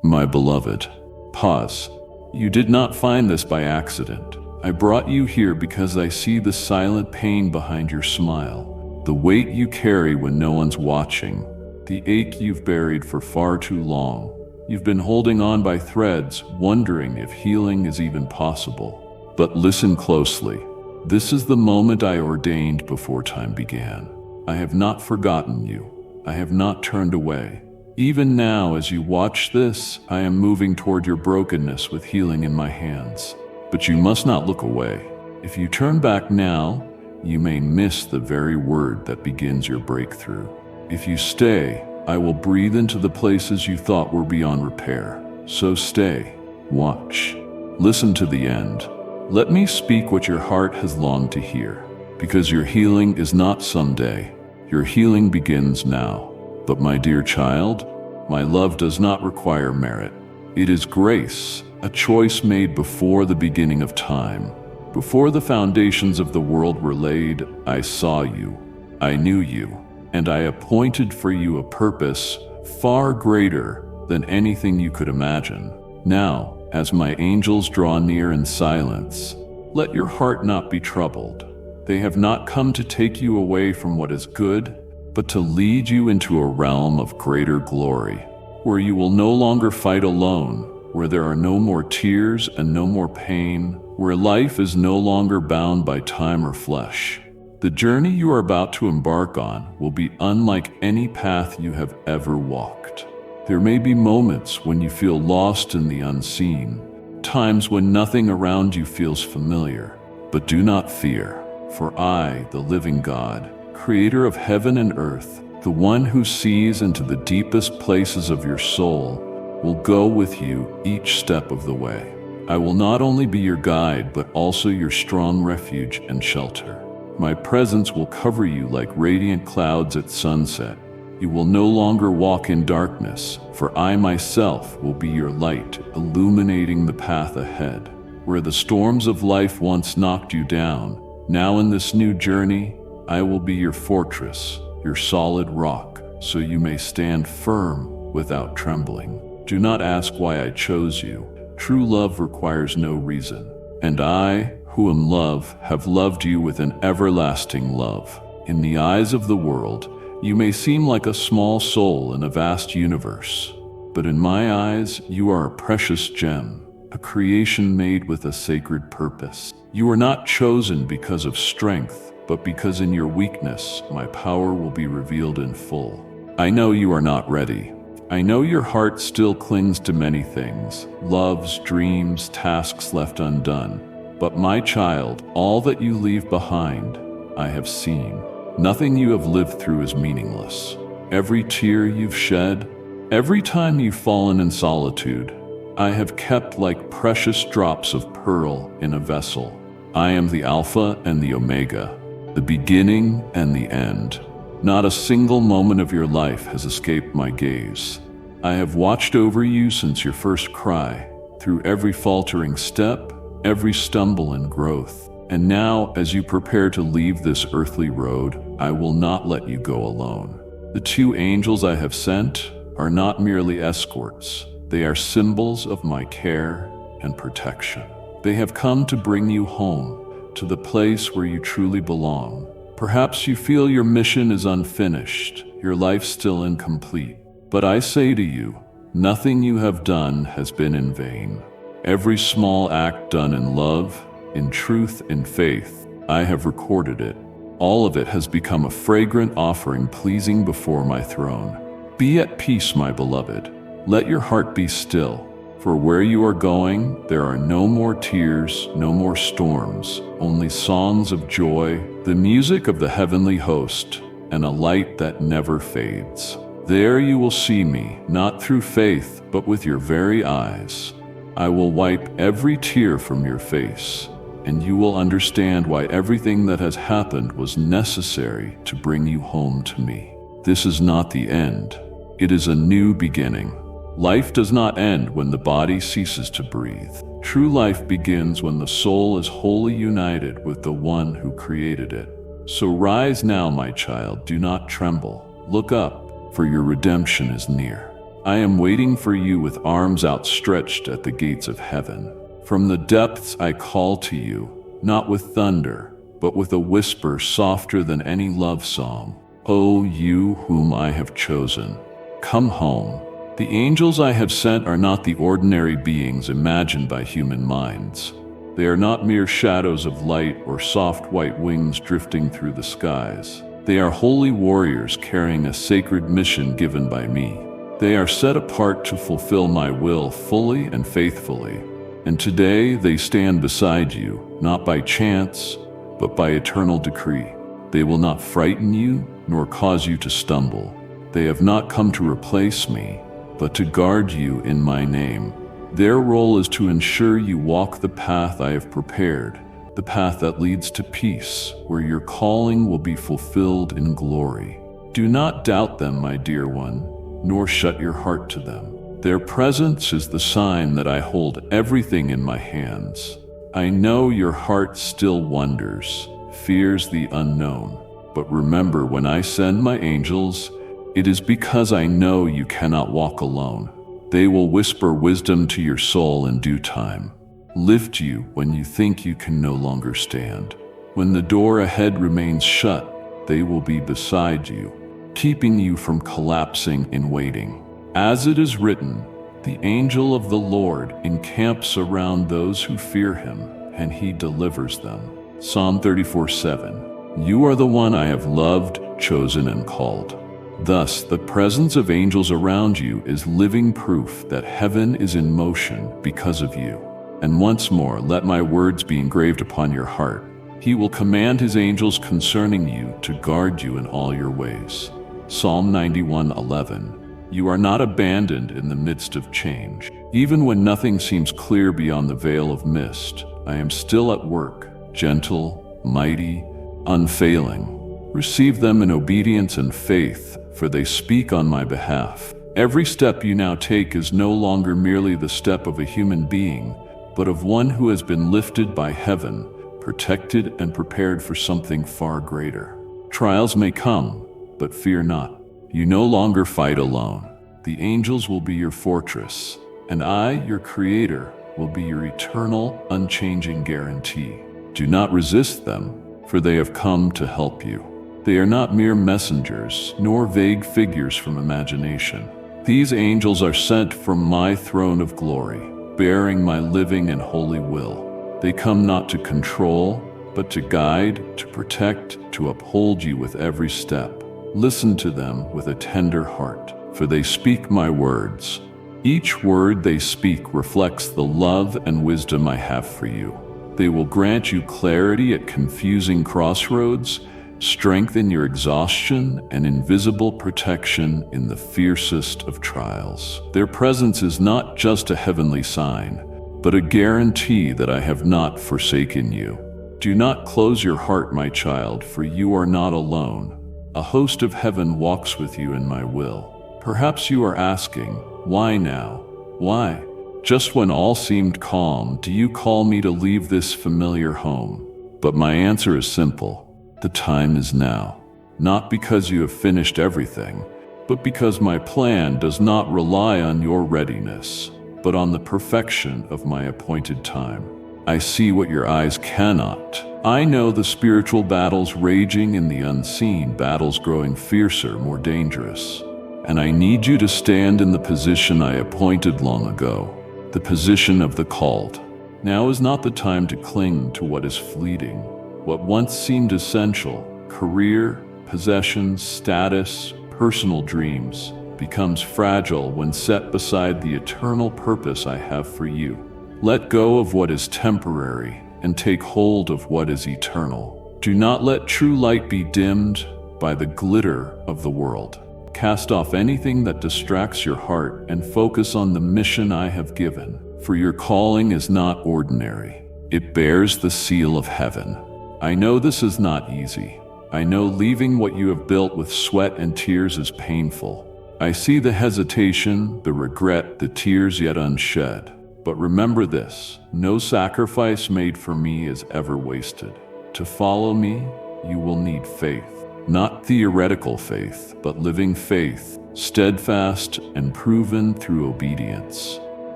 My beloved, pause. You did not find this by accident. I brought you here because I see the silent pain behind your smile, the weight you carry when no one's watching, the ache you've buried for far too long. You've been holding on by threads, wondering if healing is even possible. But listen closely. This is the moment I ordained before time began. I have not forgotten you. I have not turned away. Even now, as you watch this, I am moving toward your brokenness with healing in my hands. But you must not look away. If you turn back now, you may miss the very word that begins your breakthrough. If you stay, I will breathe into the places you thought were beyond repair. So stay, watch, listen to the end. Let me speak what your heart has longed to hear, because your healing is not someday. Your healing begins now. But my dear child, my love does not require merit. It is grace, a choice made before the beginning of time. Before the foundations of the world were laid, I saw you, I knew you, and I appointed for you a purpose far greater than anything you could imagine. Now, as my angels draw near in silence, let your heart not be troubled. They have not come to take you away from what is good, but to lead you into a realm of greater glory, where you will no longer fight alone, where there are no more tears and no more pain, where life is no longer bound by time or flesh. The journey you are about to embark on will be unlike any path you have ever walked. There may be moments when you feel lost in the unseen, times when nothing around you feels familiar. But do not fear, for I, the living God, Creator of heaven and earth, the one who sees into the deepest places of your soul, will go with you each step of the way. I will not only be your guide, but also your strong refuge and shelter. My presence will cover you like radiant clouds at sunset. You will no longer walk in darkness, for I myself will be your light, illuminating the path ahead. Where the storms of life once knocked you down, now in this new journey, I will be your fortress, your solid rock, so you may stand firm without trembling. Do not ask why I chose you. True love requires no reason. And I, who am love, have loved you with an everlasting love. In the eyes of the world, you may seem like a small soul in a vast universe. But in my eyes, you are a precious gem, a creation made with a sacred purpose. You are not chosen because of strength, but because in your weakness, my power will be revealed in full. I know you are not ready. I know your heart still clings to many things, loves, dreams, tasks left undone. But my child, all that you leave behind, I have seen. Nothing you have lived through is meaningless. Every tear you've shed, every time you've fallen in solitude, I have kept like precious drops of pearl in a vessel. I am the Alpha and the Omega, the beginning and the end. Not a single moment of your life has escaped my gaze. I have watched over you since your first cry, through every faltering step, every stumble and growth. And now, as you prepare to leave this earthly road, I will not let you go alone. The two angels I have sent are not merely escorts. They are symbols of my care and protection. They have come to bring you home, to the place where you truly belong. Perhaps you feel your mission is unfinished, your life still incomplete. But I say to you, nothing you have done has been in vain. Every small act done in love, in truth, in faith, I have recorded it. All of it has become a fragrant offering pleasing before my throne. Be at peace, my beloved. Let your heart be still. For where you are going, there are no more tears, no more storms, only songs of joy, the music of the heavenly host, and a light that never fades. There you will see me, not through faith, but with your very eyes. I will wipe every tear from your face, and you will understand why everything that has happened was necessary to bring you home to me. This is not the end. It is a new beginning. Life does not end when the body ceases to breathe. True life begins when the soul is wholly united with the one who created it. So rise now, my child, do not tremble. Look up, for your redemption is near. I am waiting for you with arms outstretched at the gates of heaven. From the depths I call to you, not with thunder, but with a whisper softer than any love song. O you whom I have chosen, come home. The angels I have sent are not the ordinary beings imagined by human minds. They are not mere shadows of light or soft white wings drifting through the skies. They are holy warriors carrying a sacred mission given by me. They are set apart to fulfill my will fully and faithfully. And today they stand beside you, not by chance, but by eternal decree. They will not frighten you, nor cause you to stumble. They have not come to replace me, but to guard you in my name. Their role is to ensure you walk the path I have prepared, the path that leads to peace, where your calling will be fulfilled in glory. Do not doubt them, my dear one, nor shut your heart to them. Their presence is the sign that I hold everything in my hands. I know your heart still wonders, fears the unknown. But remember, when I send my angels, it is because I know you cannot walk alone. They will whisper wisdom to your soul in due time, lift you when you think you can no longer stand. When the door ahead remains shut, they will be beside you, keeping you from collapsing in waiting. As it is written, the angel of the Lord encamps around those who fear him, and he delivers them. Psalm 34:7. You are the one I have loved, chosen, and called. Thus, the presence of angels around you is living proof that heaven is in motion because of you. And once more, let my words be engraved upon your heart. He will command his angels concerning you to guard you in all your ways. Psalm 91:11. You are not abandoned in the midst of change. Even when nothing seems clear beyond the veil of mist, I am still at work, gentle, mighty, unfailing. Receive them in obedience and faith, for they speak on my behalf. Every step you now take is no longer merely the step of a human being, but of one who has been lifted by heaven, protected and prepared for something far greater. Trials may come, but fear not. You no longer fight alone. The angels will be your fortress, and I, your Creator, will be your eternal, unchanging guarantee. Do not resist them, for they have come to help you. They are not mere messengers, nor vague figures from imagination. These angels are sent from my throne of glory, bearing my living and holy will. They come not to control, but to guide, to protect, to uphold you with every step. Listen to them with a tender heart, for they speak my words. Each word they speak reflects the love and wisdom I have for you. They will grant you clarity at confusing crossroads, strength in your exhaustion, and invisible protection in the fiercest of trials. Their presence is not just a heavenly sign, but a guarantee that I have not forsaken you. Do not close your heart, my child, for you are not alone. A host of heaven walks with you in my will. Perhaps you are asking, why now? Why? Just when all seemed calm, do you call me to leave this familiar home? But my answer is simple. The time is now. Not because you have finished everything, but because my plan does not rely on your readiness, but on the perfection of my appointed time. I see what your eyes cannot. I know the spiritual battles raging in the unseen, battles growing fiercer, more dangerous. And I need you to stand in the position I appointed long ago, the position of the called. Now is not the time to cling to what is fleeting. What once seemed essential, career, possessions, status, personal dreams, becomes fragile when set beside the eternal purpose I have for you. Let go of what is temporary and take hold of what is eternal. Do not let true light be dimmed by the glitter of the world. Cast off anything that distracts your heart and focus on the mission I have given, for your calling is not ordinary. It bears the seal of heaven. I know this is not easy. I know leaving what you have built with sweat and tears is painful. I see the hesitation, the regret, the tears yet unshed. But remember this, no sacrifice made for me is ever wasted. To follow me, you will need faith. Not theoretical faith, but living faith, steadfast and proven through obedience.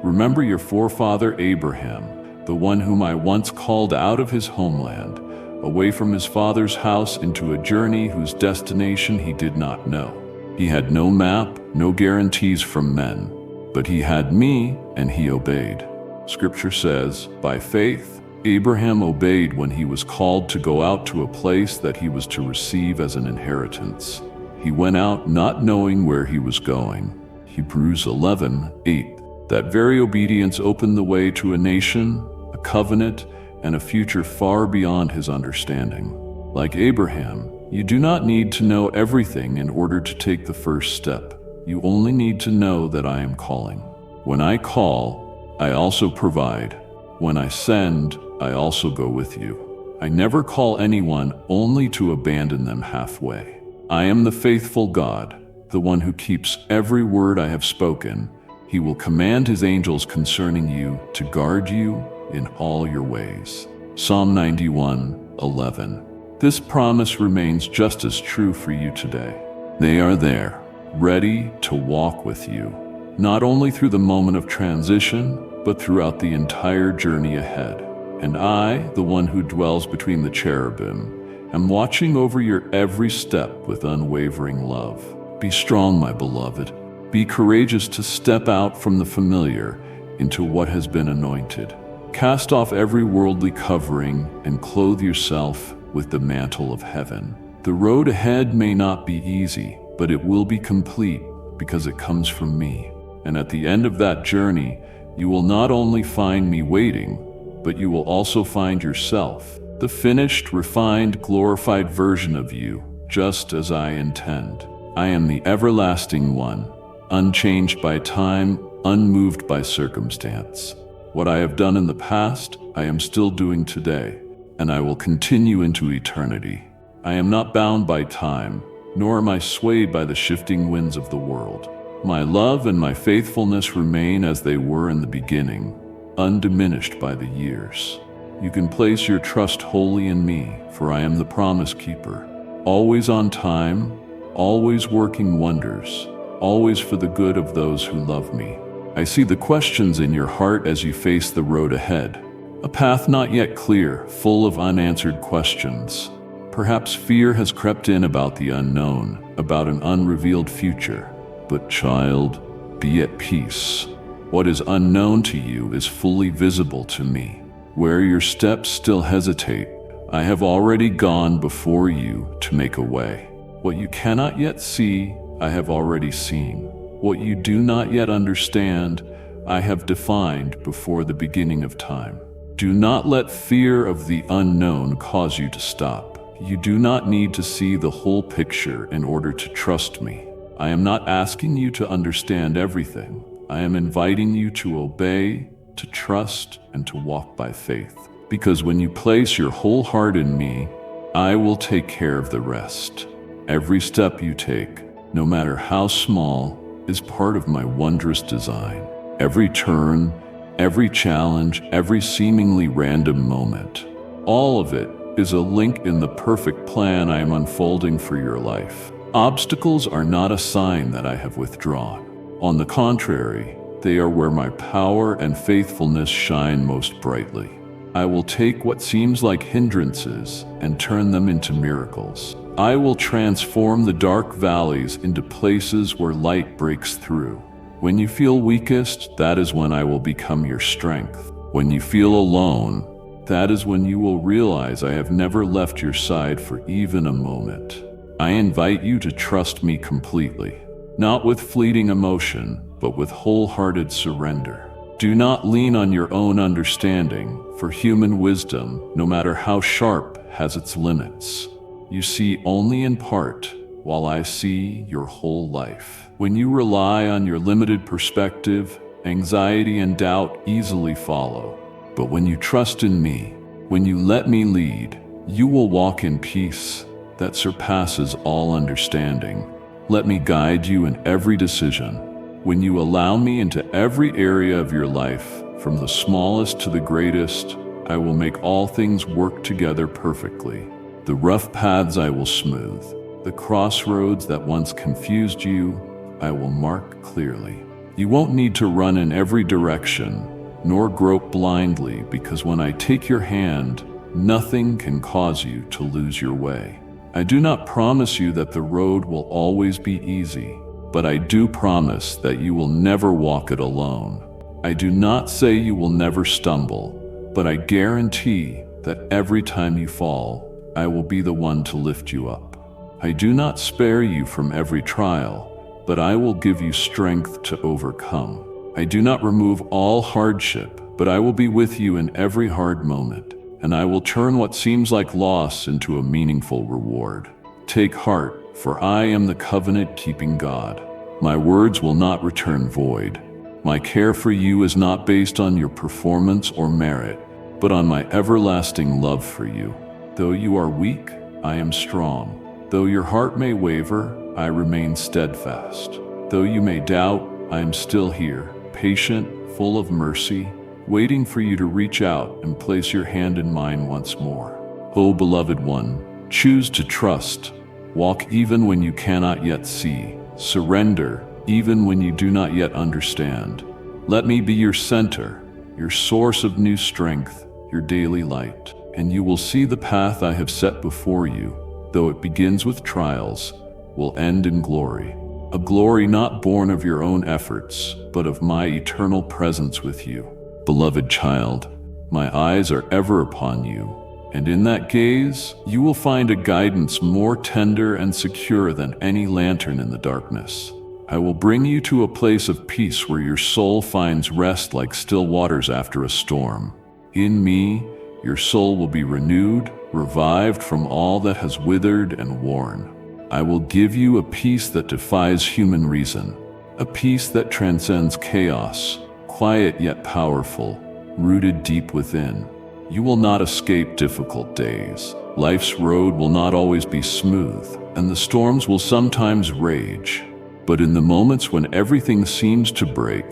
Remember your forefather Abraham, the one whom I once called out of his homeland, away from his father's house into a journey whose destination he did not know. He had no map, no guarantees from men, but he had me and he obeyed. Scripture says, by faith, Abraham obeyed when he was called to go out to a place that he was to receive as an inheritance. He went out not knowing where he was going. Hebrews 11:8. That very obedience opened the way to a nation, a covenant, and a future far beyond his understanding. Like Abraham, you do not need to know everything in order to take the first step. You only need to know that I am calling. When I call, I also provide. When I send, I also go with you. I never call anyone only to abandon them halfway. I am the faithful God, the one who keeps every word I have spoken. He will command his angels concerning you to guard you in all your ways. Psalm 91:11. This promise remains just as true for you today. They are there, ready to walk with you, not only through the moment of transition, but throughout the entire journey ahead. And I, the one who dwells between the cherubim, am watching over your every step with unwavering love. Be strong, my beloved. Be courageous to step out from the familiar into what has been anointed. Cast off every worldly covering and clothe yourself with the mantle of heaven. The road ahead may not be easy, but it will be complete because it comes from me. And at the end of that journey, you will not only find me waiting, but you will also find yourself, the finished, refined, glorified version of you, just as I intend. I am the everlasting one, unchanged by time, unmoved by circumstance. What I have done in the past, I am still doing today, and I will continue into eternity. I am not bound by time, nor am I swayed by the shifting winds of the world. My love and my faithfulness remain as they were in the beginning, undiminished by the years. You can place your trust wholly in me, for I am the promise keeper, always on time, always working wonders, always for the good of those who love me. I see the questions in your heart as you face the road ahead, a path not yet clear, full of unanswered questions. Perhaps fear has crept in about the unknown, about an unrevealed future. But child, be at peace. What is unknown to you is fully visible to me. Where your steps still hesitate, I have already gone before you to make a way. What you cannot yet see, I have already seen. What you do not yet understand, I have defined before the beginning of time. Do not let fear of the unknown cause you to stop. You do not need to see the whole picture in order to trust me. I am not asking you to understand everything. I am inviting you to obey, to trust, and to walk by faith. Because when you place your whole heart in me, I will take care of the rest. Every step you take, no matter how small, is part of my wondrous design. Every turn, every challenge, every seemingly random moment, all of it is a link in the perfect plan I am unfolding for your life. Obstacles are not a sign that I have withdrawn. On the contrary, they are where my power and faithfulness shine most brightly. I will take what seems like hindrances and turn them into miracles. I will transform the dark valleys into places where light breaks through. When you feel weakest, that is when I will become your strength. When you feel alone, that is when you will realize I have never left your side for even a moment. I invite you to trust me completely, not with fleeting emotion, but with wholehearted surrender. Do not lean on your own understanding, for human wisdom, no matter how sharp, has its limits. You see only in part, while I see your whole life. When you rely on your limited perspective, anxiety and doubt easily follow. But when you trust in me, when you let me lead, you will walk in peace that surpasses all understanding. Let me guide you in every decision. When you allow me into every area of your life, from the smallest to the greatest, I will make all things work together perfectly. The rough paths I will smooth. The crossroads that once confused you, I will mark clearly. You won't need to run in every direction, nor grope blindly, because when I take your hand, nothing can cause you to lose your way. I do not promise you that the road will always be easy, but I do promise that you will never walk it alone. I do not say you will never stumble, but I guarantee that every time you fall, I will be the one to lift you up. I do not spare you from every trial, but I will give you strength to overcome. I do not remove all hardship, but I will be with you in every hard moment, and I will turn what seems like loss into a meaningful reward. Take heart, for I am the covenant-keeping God. My words will not return void. My care for you is not based on your performance or merit, but on my everlasting love for you. Though you are weak, I am strong. Though your heart may waver, I remain steadfast. Though you may doubt, I am still here, patient, full of mercy, waiting for you to reach out and place your hand in mine once more. O beloved one, choose to trust. Walk even when you cannot yet see. Surrender even when you do not yet understand. Let me be your center, your source of new strength, your daily light, and you will see the path I have set before you, though it begins with trials, will end in glory. A glory not born of your own efforts, but of my eternal presence with you. Beloved child, my eyes are ever upon you, and in that gaze, you will find a guidance more tender and secure than any lantern in the darkness. I will bring you to a place of peace where your soul finds rest like still waters after a storm. In me, your soul will be renewed, revived from all that has withered and worn. I will give you a peace that defies human reason, a peace that transcends chaos, quiet yet powerful, rooted deep within. You will not escape difficult days. Life's road will not always be smooth, and the storms will sometimes rage. But in the moments when everything seems to break,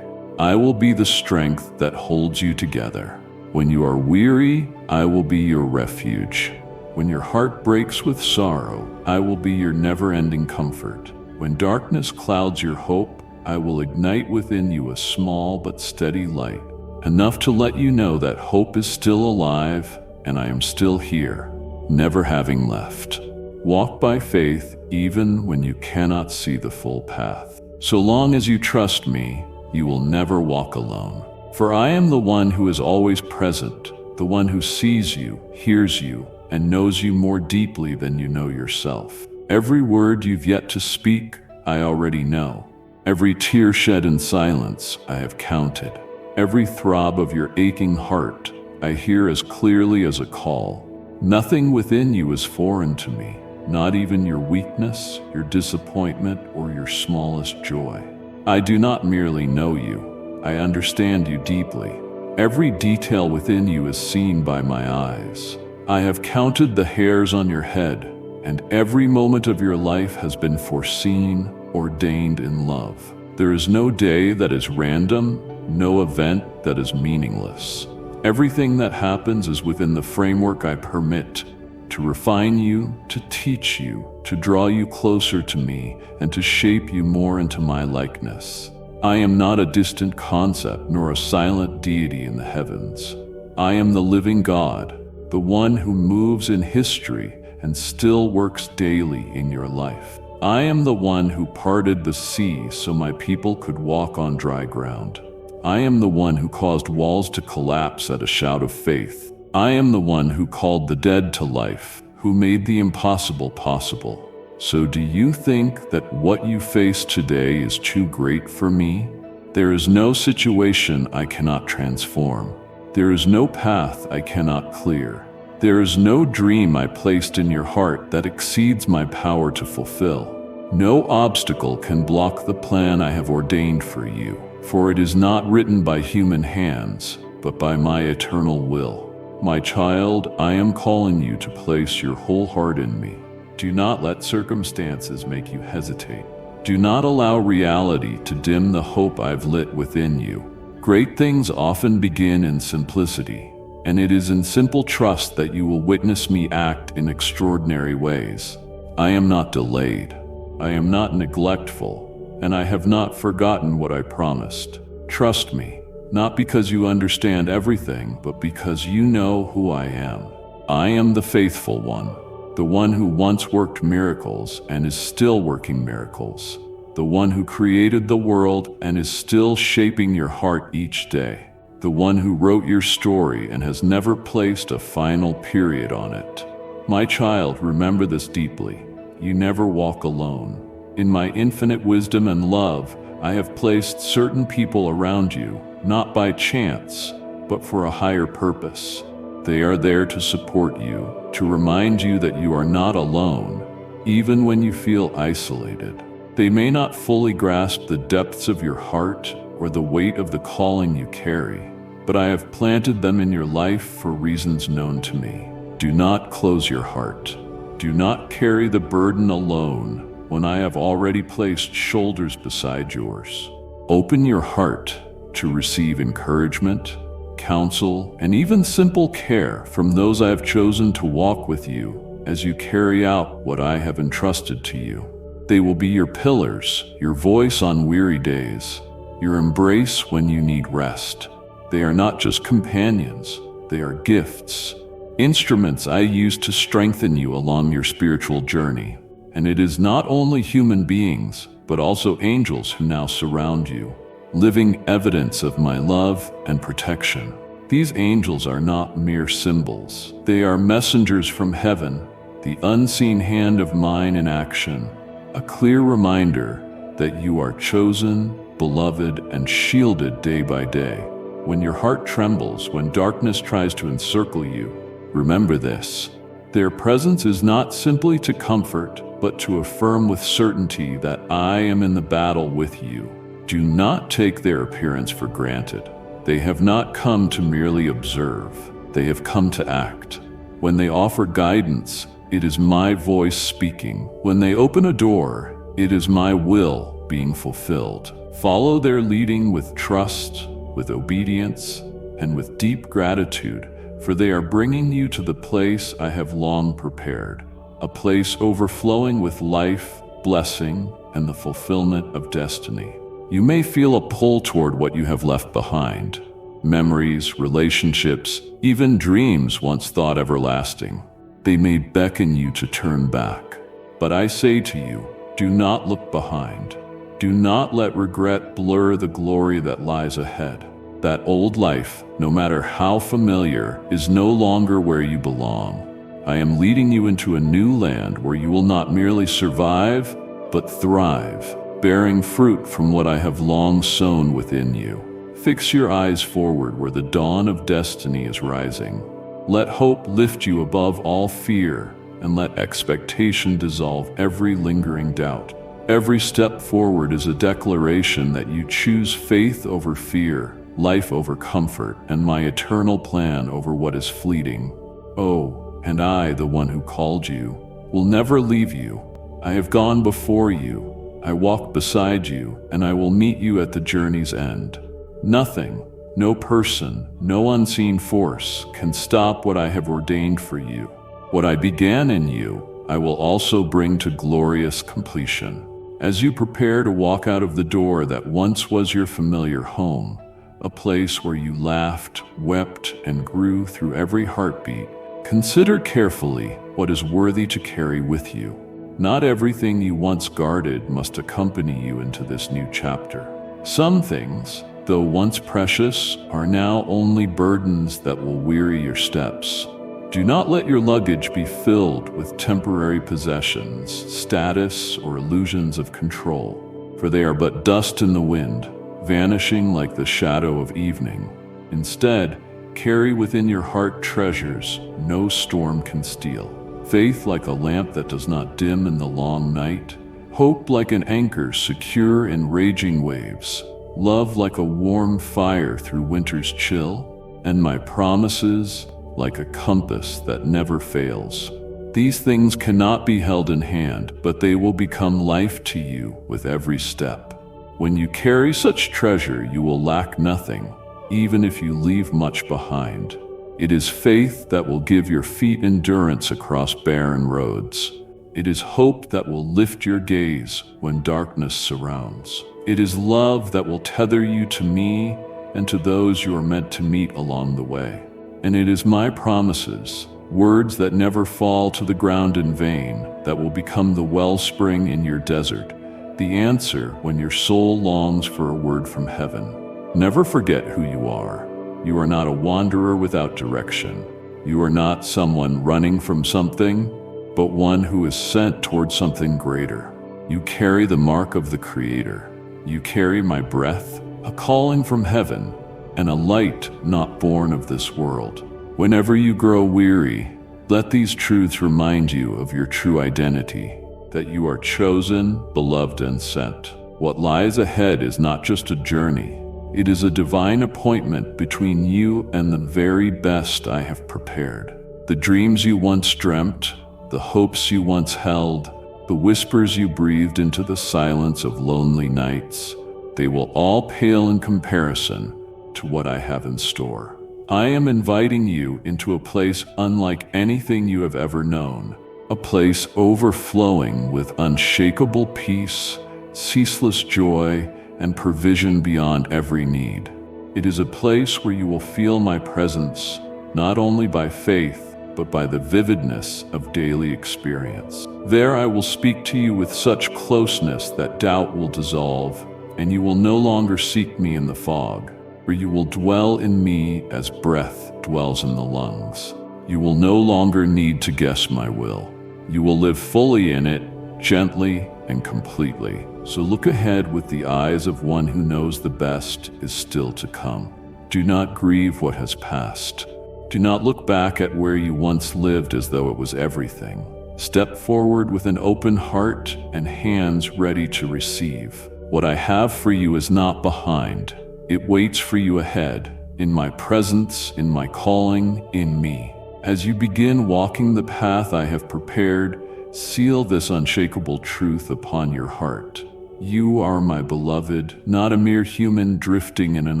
I will be the strength that holds you together. When you are weary, I will be your refuge. When your heart breaks with sorrow, I will be your never-ending comfort. When darkness clouds your hope, I will ignite within you a small but steady light, enough to let you know that hope is still alive and I am still here, never having left. Walk by faith even when you cannot see the full path. So long as you trust me, you will never walk alone. For I am the one who is always present, the one who sees you, hears you, and knows you more deeply than you know yourself. Every word you've yet to speak, I already know. Every tear shed in silence, I have counted. Every throb of your aching heart, I hear as clearly as a call. Nothing within you is foreign to me, not even your weakness, your disappointment, or your smallest joy. I do not merely know you, I understand you deeply. Every detail within you is seen by my eyes. I have counted the hairs on your head, and every moment of your life has been foreseen, ordained in love. There is no day that is random, no event that is meaningless. Everything that happens is within the framework I permit, to refine you, to teach you, to draw you closer to me, and to shape you more into my likeness. I am not a distant concept nor a silent deity in the heavens. I am the living God, the one who moves in history and still works daily in your life. I am the one who parted the sea so my people could walk on dry ground. I am the one who caused walls to collapse at a shout of faith. I am the one who called the dead to life, who made the impossible possible. So do you think that what you face today is too great for me? There is no situation I cannot transform. There is no path I cannot clear. There is no dream I placed in your heart that exceeds my power to fulfill. No obstacle can block the plan I have ordained for you, for it is not written by human hands, but by my eternal will. My child, I am calling you to place your whole heart in me. Do not let circumstances make you hesitate. Do not allow reality to dim the hope I've lit within you. Great things often begin in simplicity, and it is in simple trust that you will witness me act in extraordinary ways. I am not delayed. I am not neglectful, and I have not forgotten what I promised. Trust me, not because you understand everything, but because you know who I am. I am the faithful one, the one who once worked miracles and is still working miracles, the one who created the world and is still shaping your heart each day, the one who wrote your story and has never placed a final period on it. My child, remember this deeply. You never walk alone. In my infinite wisdom and love, I have placed certain people around you, not by chance, but for a higher purpose. They are there to support you, to remind you that you are not alone, even when you feel isolated. They may not fully grasp the depths of your heart or the weight of the calling you carry, but I have planted them in your life for reasons known to me. Do not close your heart. Do not carry the burden alone when I have already placed shoulders beside yours. Open your heart to receive encouragement, counsel, and even simple care from those I have chosen to walk with you as you carry out what I have entrusted to you. They will be your pillars, your voice on weary days, your embrace when you need rest. They are not just companions, they are gifts, instruments I use to strengthen you along your spiritual journey. And it is not only human beings, but also angels who now surround you, living evidence of my love and protection. These angels are not mere symbols. They are messengers from heaven, the unseen hand of mine in action, a clear reminder that you are chosen, beloved, and shielded day by day. When your heart trembles, when darkness tries to encircle you, remember this. Their presence is not simply to comfort, but to affirm with certainty that I am in the battle with you. Do not take their appearance for granted. They have not come to merely observe. They have come to act. When they offer guidance, it is my voice speaking. When they open a door, it is my will being fulfilled. Follow their leading with trust, with obedience, and with deep gratitude, for they are bringing you to the place I have long prepared, a place overflowing with life, blessing, and the fulfillment of destiny. You may feel a pull toward what you have left behind. Memories, relationships, even dreams once thought everlasting. They may beckon you to turn back. But I say to you, do not look behind. Do not let regret blur the glory that lies ahead. That old life, no matter how familiar, is no longer where you belong. I am leading you into a new land where you will not merely survive, but thrive, bearing fruit from what I have long sown within you. Fix your eyes forward where the dawn of destiny is rising. Let hope lift you above all fear, and let expectation dissolve every lingering doubt. Every step forward is a declaration that you choose faith over fear, life over comfort, and my eternal plan over what is fleeting. Oh, and I, the one who called you, will never leave you. I have gone before you, I walk beside you, and I will meet you at the journey's end. Nothing, no person, no unseen force can stop what I have ordained for you. What I began in you, I will also bring to glorious completion. As you prepare to walk out of the door that once was your familiar home, a place where you laughed, wept, and grew through every heartbeat, consider carefully what is worthy to carry with you. Not everything you once guarded must accompany you into this new chapter. Some things, though once precious, are now only burdens that will weary your steps. Do not let your luggage be filled with temporary possessions, status, or illusions of control, for they are but dust in the wind, vanishing like the shadow of evening. Instead, carry within your heart treasures no storm can steal. Faith like a lamp that does not dim in the long night, hope like an anchor secure in raging waves, love like a warm fire through winter's chill, and my promises like a compass that never fails. These things cannot be held in hand, but they will become life to you with every step. When you carry such treasure, you will lack nothing, even if you leave much behind. It is faith that will give your feet endurance across barren roads, It is hope that will lift your gaze when darkness surrounds. It is love that will tether you to me and to those you are meant to meet along the way. And it is my promises, words that never fall to the ground in vain, that will become the wellspring in your desert, the answer when your soul longs for a word from heaven. Never forget who you are. You are not a wanderer without direction. You are not someone running from something, but one who is sent toward something greater. You carry the mark of the Creator. You carry my breath, a calling from heaven, and a light not born of this world. Whenever you grow weary, let these truths remind you of your true identity, that you are chosen, beloved, and sent. What lies ahead is not just a journey. It is a divine appointment between you and the very best I have prepared. The dreams you once dreamt, the hopes you once held, the whispers you breathed into the silence of lonely nights, they will all pale in comparison to what I have in store. I am inviting you into a place unlike anything you have ever known, a place overflowing with unshakable peace, ceaseless joy, and provision beyond every need. It is a place where you will feel my presence, not only by faith, but by the vividness of daily experience. There I will speak to you with such closeness that doubt will dissolve, and you will no longer seek me in the fog, for you will dwell in me as breath dwells in the lungs. You will no longer need to guess my will. You will live fully in it, gently and completely. So look ahead with the eyes of one who knows the best is still to come. Do not grieve what has passed. Do not look back at where you once lived as though it was everything. Step forward with an open heart and hands ready to receive. What I have for you is not behind. It waits for you ahead, in my presence, in my calling, in me. As you begin walking the path I have prepared, seal this unshakable truth upon your heart. You are my beloved, not a mere human drifting in an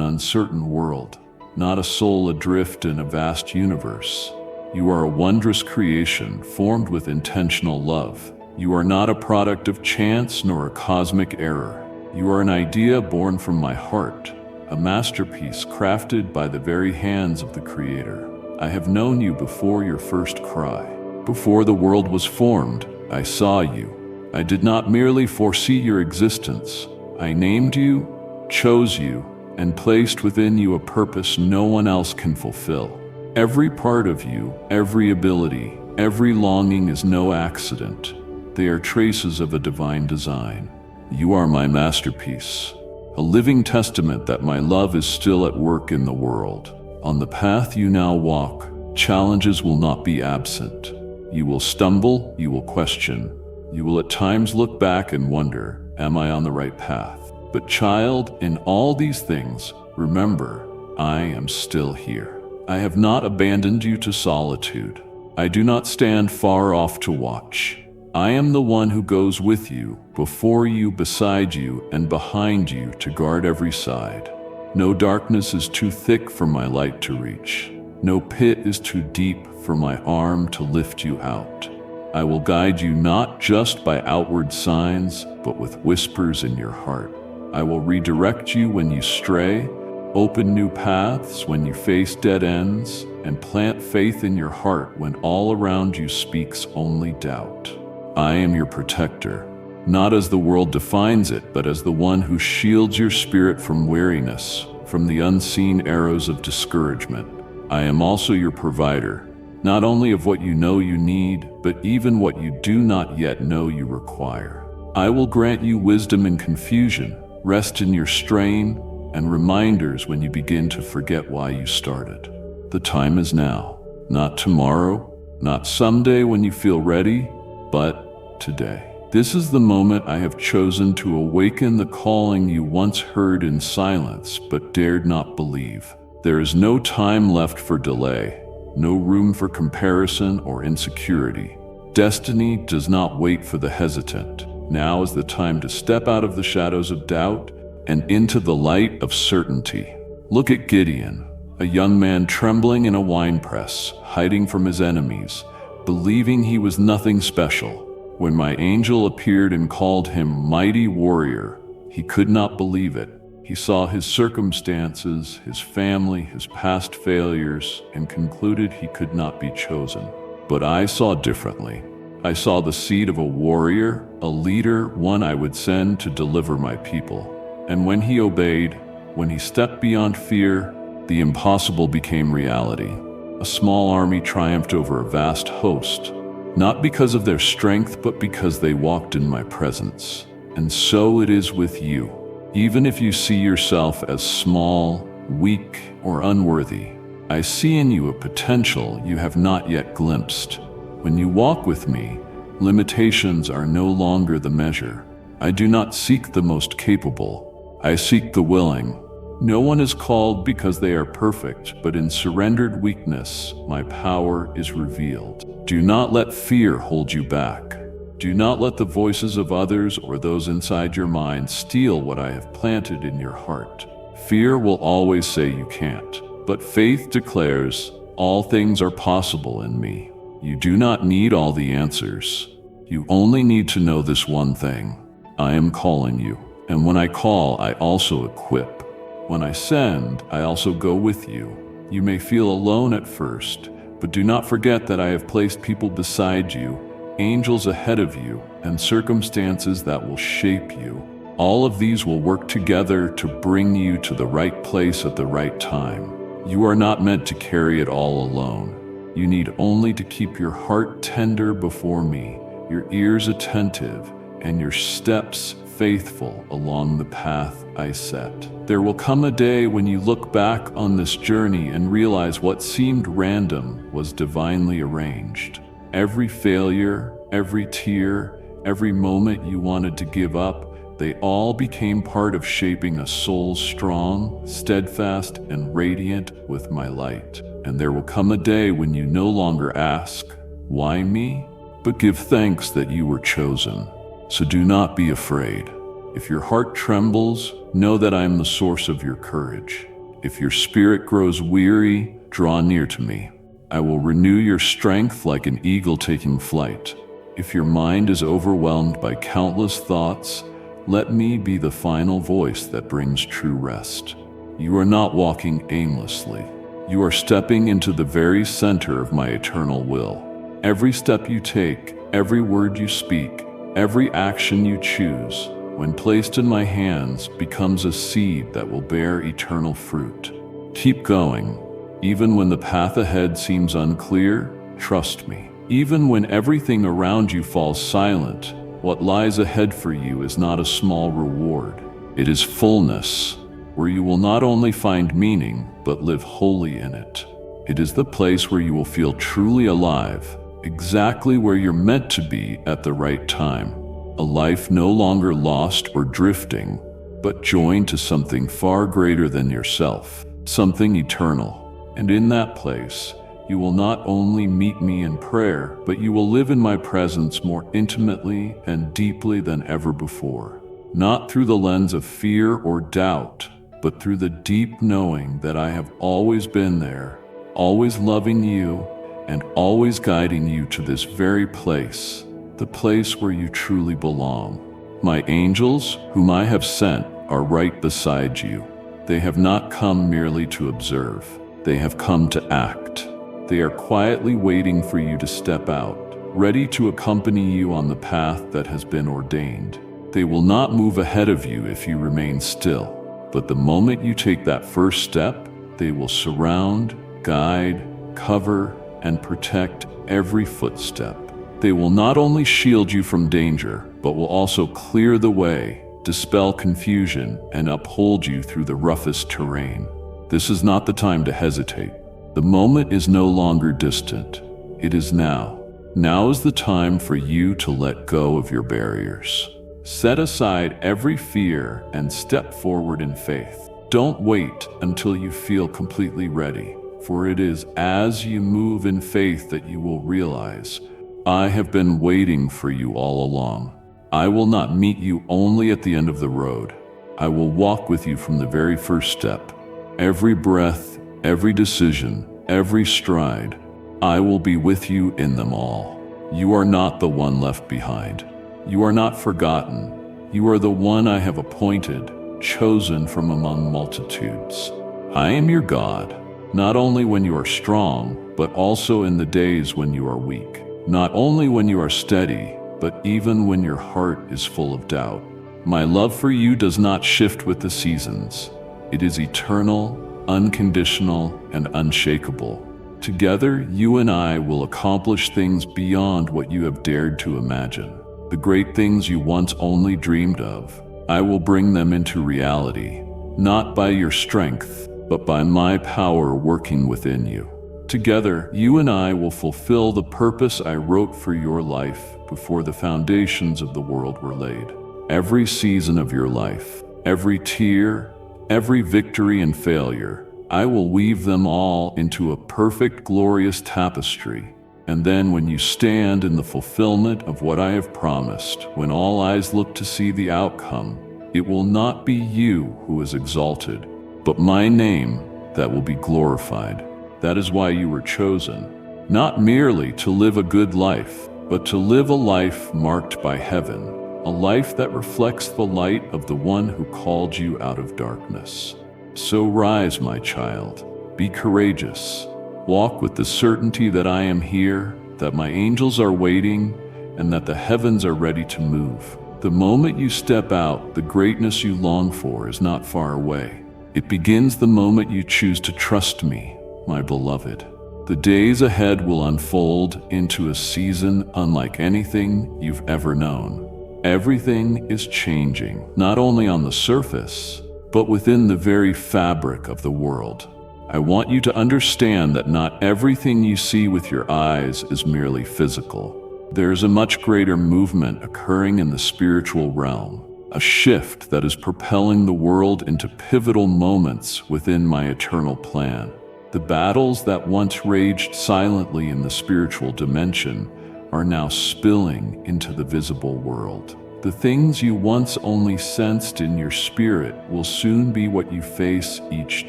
uncertain world, not a soul adrift in a vast universe. You are a wondrous creation formed with intentional love. You are not a product of chance nor a cosmic error. You are an idea born from my heart, a masterpiece crafted by the very hands of the Creator. I have known you before your first cry. Before the world was formed, I saw you. I did not merely foresee your existence. I named you, chose you, and placed within you a purpose no one else can fulfill. Every part of you, every ability, every longing is no accident. They are traces of a divine design. You are my masterpiece, a living testament that my love is still at work in the world. On the path you now walk, challenges will not be absent. You will stumble, you will question. You will at times look back and wonder, am I on the right path? But child, in all these things, remember, I am still here. I have not abandoned you to solitude. I do not stand far off to watch. I am the one who goes with you, before you, beside you, and behind you to guard every side. No darkness is too thick for my light to reach. No pit is too deep for my arm to lift you out. I will guide you not just by outward signs, but with whispers in your heart. I will redirect you when you stray, open new paths when you face dead ends, and plant faith in your heart when all around you speaks only doubt. I am your protector, not as the world defines it, but as the one who shields your spirit from weariness, from the unseen arrows of discouragement. I am also your provider, not only of what you know you need, but even what you do not yet know you require. I will grant you wisdom in confusion, rest in your strain, and reminders when you begin to forget why you started. The time is now, not tomorrow, not someday when you feel ready, but today. This is the moment I have chosen to awaken the calling you once heard in silence but dared not believe. There is no time left for delay, no room for comparison or insecurity. Destiny does not wait for the hesitant. Now is the time to step out of the shadows of doubt and into the light of certainty. Look at Gideon, a young man trembling in a winepress, hiding from his enemies, believing he was nothing special. When my angel appeared and called him mighty warrior, he could not believe it. He saw his circumstances, his family, his past failures, and concluded he could not be chosen. But I saw differently. I saw the seed of a warrior, a leader, one I would send to deliver my people. And when he obeyed, when he stepped beyond fear, the impossible became reality. A small army triumphed over a vast host, not because of their strength, but because they walked in my presence. And so it is with you. Even if you see yourself as small, weak, or unworthy, I see in you a potential you have not yet glimpsed. When you walk with me, limitations are no longer the measure. I do not seek the most capable. I seek the willing. No one is called because they are perfect, but in surrendered weakness, my power is revealed. Do not let fear hold you back. Do not let the voices of others or those inside your mind steal what I have planted in your heart. Fear will always say you can't, but faith declares, all things are possible in me. You do not need all the answers. You only need to know this one thing. I am calling you, and when I call, I also equip. When I send, I also go with you. You may feel alone at first, but do not forget that I have placed people beside you, angels ahead of you, and circumstances that will shape you. All of these will work together to bring you to the right place at the right time. You are not meant to carry it all alone. You need only to keep your heart tender before me, your ears attentive, and your steps faithful along the path I set. There will come a day when you look back on this journey and realize what seemed random was divinely arranged. Every failure, every tear, every moment you wanted to give up, they all became part of shaping a soul strong, steadfast, and radiant with my light. And there will come a day when you no longer ask, "Why me?" but give thanks that you were chosen. So do not be afraid. If your heart trembles, know that I am the source of your courage. If your spirit grows weary, draw near to me. I will renew your strength like an eagle taking flight. If your mind is overwhelmed by countless thoughts, let me be the final voice that brings true rest. You are not walking aimlessly. You are stepping into the very center of my eternal will. Every step you take, every word you speak, every action you choose, when placed in my hands, becomes a seed that will bear eternal fruit. Keep going. Even when the path ahead seems unclear, trust me. Even when everything around you falls silent, what lies ahead for you is not a small reward. It is fullness, where you will not only find meaning, but live wholly in it. It is the place where you will feel truly alive, exactly where you're meant to be at the right time. A life no longer lost or drifting, but joined to something far greater than yourself, something eternal. And in that place, you will not only meet me in prayer, but you will live in my presence more intimately and deeply than ever before. Not through the lens of fear or doubt, but through the deep knowing that I have always been there, always loving you, and always guiding you to this very place, the place where you truly belong. My angels, whom I have sent, are right beside you. They have not come merely to observe. They have come to act. They are quietly waiting for you to step out, ready to accompany you on the path that has been ordained. They will not move ahead of you if you remain still, but the moment you take that first step, they will surround, guide, cover, and protect every footstep. They will not only shield you from danger, but will also clear the way, dispel confusion, and uphold you through the roughest terrain. This is not the time to hesitate. The moment is no longer distant. It is now. Now is the time for you to let go of your barriers. Set aside every fear and step forward in faith. Don't wait until you feel completely ready, for it is as you move in faith that you will realize, I have been waiting for you all along. I will not meet you only at the end of the road. I will walk with you from the very first step. Every breath, every decision, every stride, I will be with you in them all. You are not the one left behind. You are not forgotten. You are the one I have appointed, chosen from among multitudes. I am your God, not only when you are strong, but also in the days when you are weak. Not only when you are steady, but even when your heart is full of doubt. My love for you does not shift with the seasons. It is eternal, unconditional, and unshakable. Together, you and I will accomplish things beyond what you have dared to imagine. The great things you once only dreamed of, I will bring them into reality, not by your strength, but by my power working within you. Together, you and I will fulfill the purpose I wrote for your life before the foundations of the world were laid. Every season of your life, every tear, every victory and failure, I will weave them all into a perfect, glorious tapestry. And then when you stand in the fulfillment of what I have promised, when all eyes look to see the outcome, it will not be you who is exalted, but my name that will be glorified. That is why you were chosen, not merely to live a good life, but to live a life marked by heaven, a life that reflects the light of the one who called you out of darkness. So rise, my child, be courageous. Walk with the certainty that I am here, that my angels are waiting, and that the heavens are ready to move. The moment you step out, the greatness you long for is not far away. It begins the moment you choose to trust me, my beloved. The days ahead will unfold into a season unlike anything you've ever known. Everything is changing, not only on the surface, but within the very fabric of the world. I want you to understand that not everything you see with your eyes is merely physical. There is a much greater movement occurring in the spiritual realm, a shift that is propelling the world into pivotal moments within my eternal plan. The battles that once raged silently in the spiritual dimension are now spilling into the visible world. The things you once only sensed in your spirit will soon be what you face each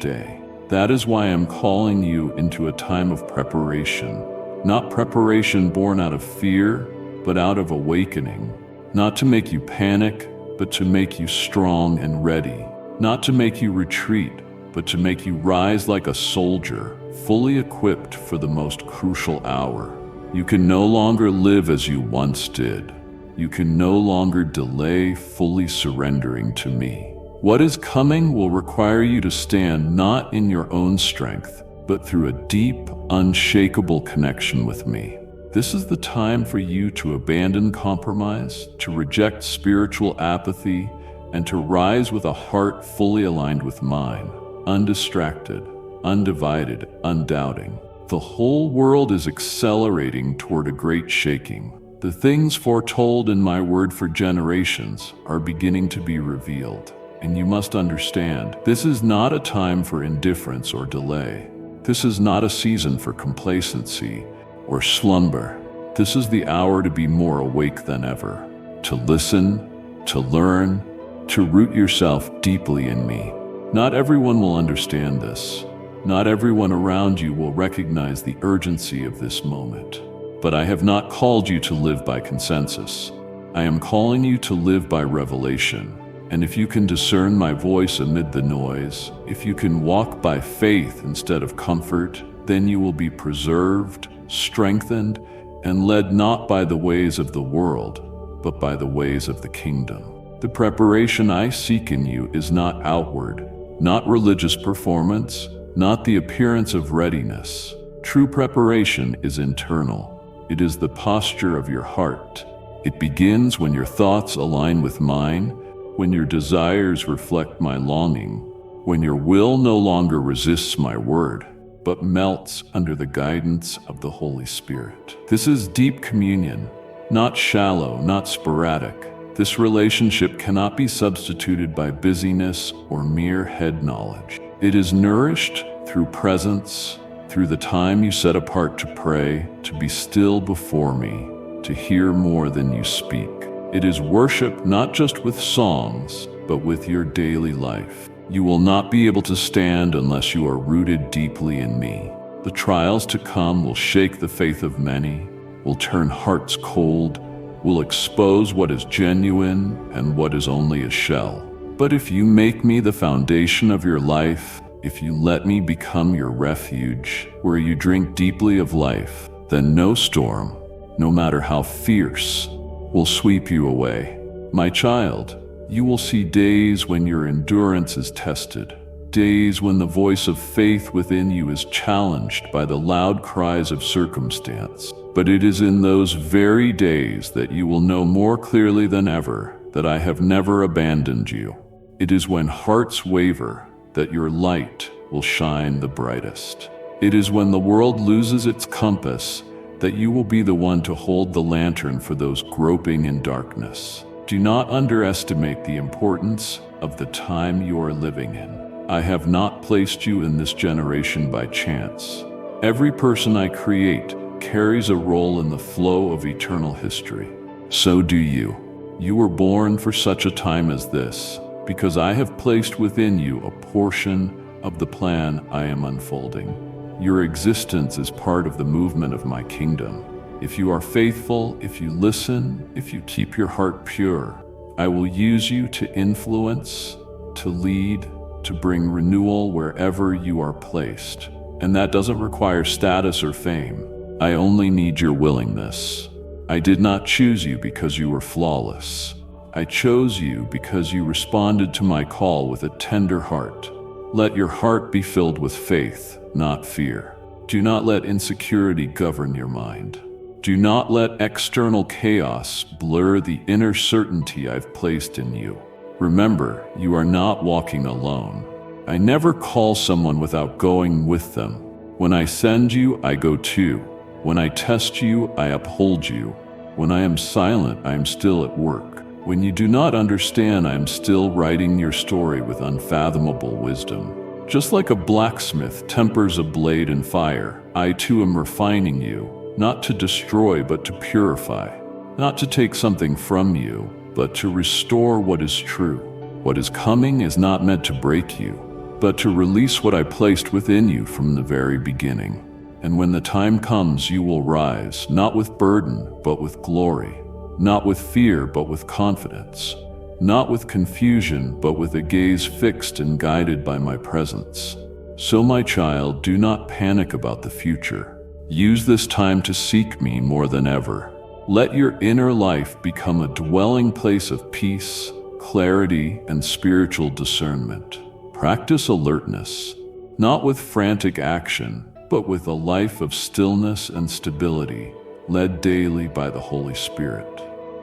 day. That is why I'm calling you into a time of preparation. Not preparation born out of fear, but out of awakening. Not to make you panic, but to make you strong and ready. Not to make you retreat, but to make you rise like a soldier, fully equipped for the most crucial hour. You can no longer live as you once did. You can no longer delay fully surrendering to me. What is coming will require you to stand not in your own strength, but through a deep, unshakable connection with me. This is the time for you to abandon compromise, to reject spiritual apathy, and to rise with a heart fully aligned with mine, undistracted, undivided, undoubting. The whole world is accelerating toward a great shaking. The things foretold in my word for generations are beginning to be revealed. And you must understand, this is not a time for indifference or delay. This is not a season for complacency or slumber. This is the hour to be more awake than ever, to listen, to learn, to root yourself deeply in me. Not everyone will understand this. Not everyone around you will recognize the urgency of this moment. But I have not called you to live by consensus. I am calling you to live by revelation. And if you can discern my voice amid the noise, if you can walk by faith instead of comfort, then you will be preserved, strengthened, and led not by the ways of the world, but by the ways of the kingdom. The preparation I seek in you is not outward, not religious performance, not the appearance of readiness. True preparation is internal. It is the posture of your heart. It begins when your thoughts align with mine, when your desires reflect my longing, when your will no longer resists my word, but melts under the guidance of the Holy Spirit. This is deep communion, not shallow, not sporadic. This relationship cannot be substituted by busyness or mere head knowledge. It is nourished through presence, through the time you set apart to pray, to be still before me, to hear more than you speak. It is worship not just with songs, but with your daily life. You will not be able to stand unless you are rooted deeply in me. The trials to come will shake the faith of many, will turn hearts cold, will expose what is genuine and what is only a shell. But if you make me the foundation of your life, if you let me become your refuge, where you drink deeply of life, then no storm, no matter how fierce, will sweep you away. My child, you will see days when your endurance is tested, days when the voice of faith within you is challenged by the loud cries of circumstance. But it is in those very days that you will know more clearly than ever that I have never abandoned you. It is when hearts waver that your light will shine the brightest. It is when the world loses its compass that you will be the one to hold the lantern for those groping in darkness. Do not underestimate the importance of the time you are living in. I have not placed you in this generation by chance. Every person I create carries a role in the flow of eternal history. So do you. You were born for such a time as this, because I have placed within you a portion of the plan I am unfolding. Your existence is part of the movement of my kingdom. If you are faithful, if you listen, if you keep your heart pure, I will use you to influence, to lead, to bring renewal wherever you are placed. And that doesn't require status or fame. I only need your willingness. I did not choose you because you were flawless. I chose you because you responded to my call with a tender heart. Let your heart be filled with faith, not fear. Do not let insecurity govern your mind. Do not let external chaos blur the inner certainty I've placed in you. Remember, you are not walking alone. I never call someone without going with them. When I send you, I go too. When I test you, I uphold you. When I am silent, I am still at work. When you do not understand, I am still writing your story with unfathomable wisdom. Just like a blacksmith tempers a blade in fire, I too am refining you, not to destroy but to purify, not to take something from you, but to restore what is true. What is coming is not meant to break you, but to release what I placed within you from the very beginning. And when the time comes, you will rise, not with burden, but with glory. Not with fear, but with confidence. Not with confusion, but with a gaze fixed and guided by my presence. So, my child, do not panic about the future. Use this time to seek me more than ever. Let your inner life become a dwelling place of peace, clarity, and spiritual discernment. Practice alertness, not with frantic action, but with a life of stillness and stability, led daily by the Holy Spirit.